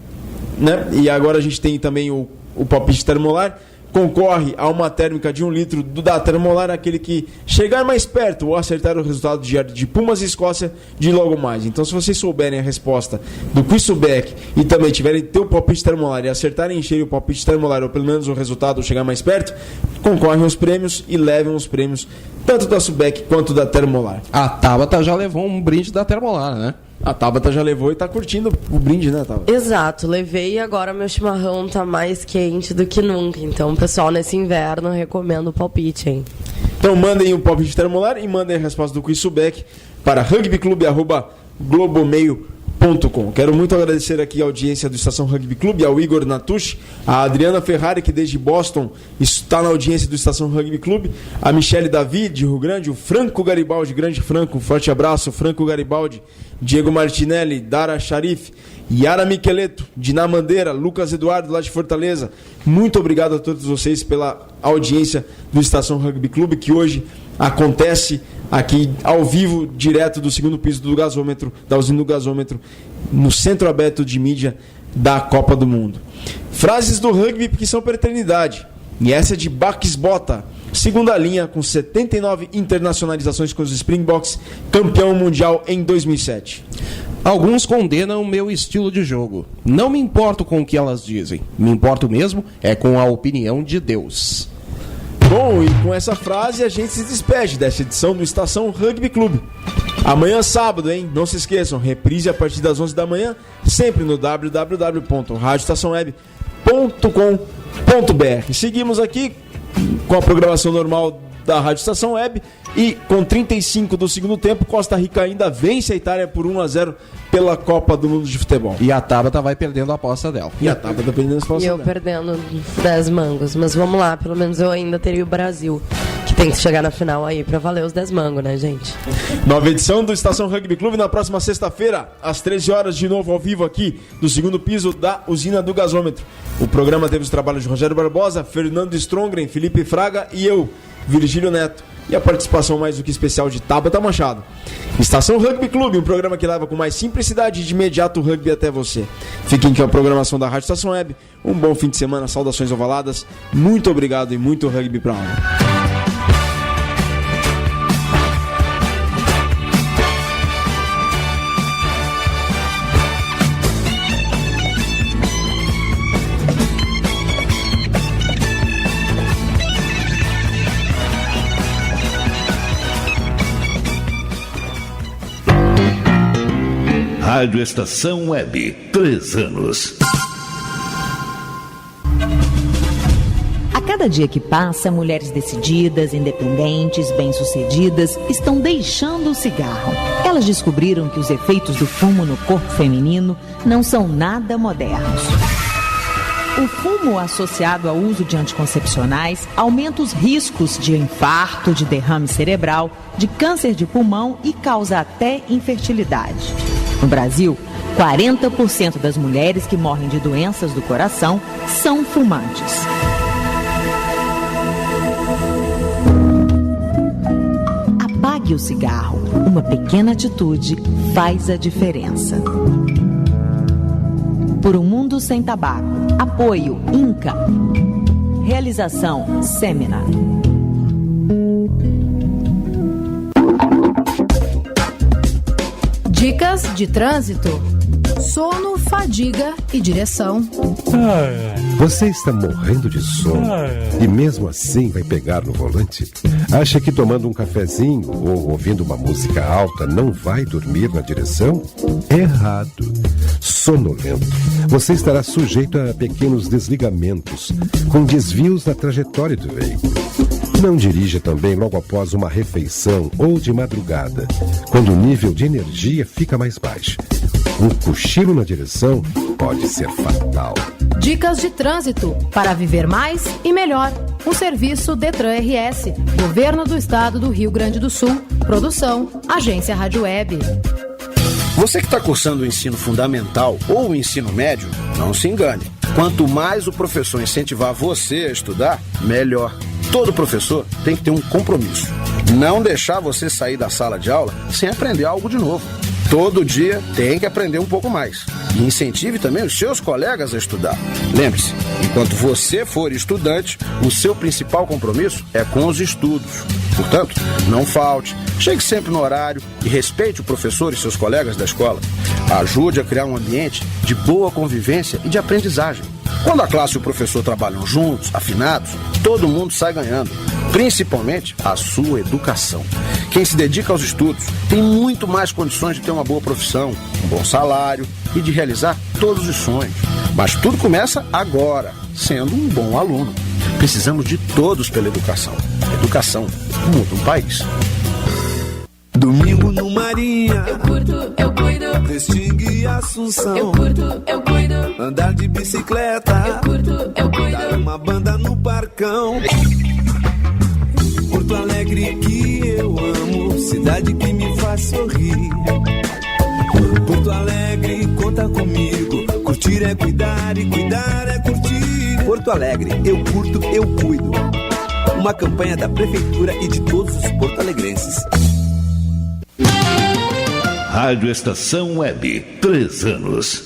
né? E agora a gente tem também o palpite termolar. Concorre a uma térmica de 1 litro da Termolar, aquele que chegar mais perto ou acertar o resultado de Pumas e Escócia de logo mais. Então, se vocês souberem a resposta do Quiz Subek e também tiverem teu palpite termolar e acertarem em cheio o palpite termolar, ou pelo menos o resultado chegar mais perto, concorrem aos prêmios e levem os prêmios tanto da Subek quanto da Termolar. A Tabata já levou um brinde da Termolar, né? A Tabata já levou e tá curtindo o brinde, né, Tabata? Exato, levei e agora meu chimarrão tá mais quente do que nunca. Então, pessoal, nesse inverno, recomendo o palpite, hein? Então, mandem o palpite termolar e mandem a resposta do Quiz Subek para rugbyclub@globomeio.com. Quero muito agradecer aqui a audiência do Estação Rugby Clube, ao Igor Natucci, a Adriana Ferrari, que desde Boston está na audiência do Estação Rugby Clube, a Michele Davi, de Rio Grande, o Franco Garibaldi, grande Franco, um forte abraço, Franco Garibaldi, Diego Martinelli, Dara Sharif, Yara Micheleto, Diná Mandeira, Lucas Eduardo, lá de Fortaleza. Muito obrigado a todos vocês pela audiência do Estação Rugby Clube, que hoje acontece aqui ao vivo, direto do segundo piso do gasômetro, da usina do gasômetro, no centro aberto de mídia da Copa do Mundo. Frases do rugby que são para a eternidade. E essa é de Bax Bota, segunda linha, com 79 internacionalizações com os Springboks, campeão mundial em 2007. Alguns condenam o meu estilo de jogo. Não me importo com o que elas dizem. Me importo mesmo é com a opinião de Deus. Bom, e com essa frase a gente se despede dessa edição do Estação Rugby Clube. Amanhã sábado, hein? Não se esqueçam, reprise a partir das 11 da manhã, sempre no www.radioestaçãoweb.com.br. Seguimos aqui com a programação normal da Rádio Estação Web e com 35 do segundo tempo, Costa Rica ainda vence a Itália por 1-0 pela Copa do Mundo de Futebol. E a Tabata vai perdendo a aposta dela. E a Tabata perdendo a aposta dela. E eu perdendo 10 mangos. Mas vamos lá, pelo menos eu ainda teria o Brasil, que tem que chegar na final aí pra valer os 10 mangos, né, gente? Nova edição do Estação Rugby Clube na próxima sexta-feira, às 13 horas, de novo ao vivo aqui, do segundo piso da usina do gasômetro. O programa teve os trabalhos de Rogério Barbosa, Fernando Strongren, Felipe Fraga e eu, Virgílio Neto. E a participação mais do que especial de Tabata Machado. Estação Rugby Clube, um programa que leva com mais simplicidade e de imediato o rugby até você. Fiquem com a programação da Rádio Estação Web. Um bom fim de semana, saudações ovaladas. Muito obrigado e muito rugby pra alma. Rádio Estação Web, 3 anos. A cada dia que passa, mulheres decididas, independentes, bem-sucedidas estão deixando o cigarro. Elas descobriram que os efeitos do fumo no corpo feminino não são nada modernos. O fumo associado ao uso de anticoncepcionais aumenta os riscos de infarto, de derrame cerebral, de câncer de pulmão e causa até infertilidade. No Brasil, 40% das mulheres que morrem de doenças do coração são fumantes. Apague o cigarro. Uma pequena atitude faz a diferença. Por um mundo sem tabaco. Apoio INCA. Realização Seminar. Dicas de trânsito. Sono, fadiga e direção. Você está morrendo de sono e mesmo assim vai pegar no volante? Acha que tomando um cafezinho ou ouvindo uma música alta não vai dormir na direção? Errado. Sonolento. Você estará sujeito a pequenos desligamentos, com desvios na trajetória do veículo. Não dirija também logo após uma refeição ou de madrugada, quando o nível de energia fica mais baixo. Um cochilo na direção pode ser fatal. Dicas de trânsito para viver mais e melhor. Um serviço Detran RS, Governo do Estado do Rio Grande do Sul. Produção, Agência Rádio Web. Você que está cursando o ensino fundamental ou o ensino médio, não se engane. Quanto mais o professor incentivar você a estudar, melhor. Todo professor tem que ter um compromisso. Não deixar você sair da sala de aula sem aprender algo de novo. Todo dia tem que aprender um pouco mais. E incentive também os seus colegas a estudar. Lembre-se, enquanto você for estudante, o seu principal compromisso é com os estudos. Portanto, não falte, chegue sempre no horário e respeite o professor e seus colegas da escola. Ajude a criar um ambiente de boa convivência e de aprendizagem. Quando a classe e o professor trabalham juntos, afinados, todo mundo sai ganhando, principalmente a sua educação. Quem se dedica aos estudos tem muito mais condições de ter uma boa profissão, um bom salário e de realizar todos os sonhos. Mas tudo começa agora, sendo um bom aluno. Precisamos de todos pela educação. Educação muda um país. Domingo no Marinha, eu curto, eu cuido. Restinga e Assunção, eu curto, eu cuido. Andar de bicicleta, eu curto, eu cuido. Dar uma banda no Parcão. Porto Alegre que eu amo, cidade que me faz sorrir. Porto Alegre, conta comigo. Curtir é cuidar e cuidar é curtir. Porto Alegre, eu curto, eu cuido. Uma campanha da Prefeitura e de todos os porto-alegrenses. Rádio Estação Web, 3 anos.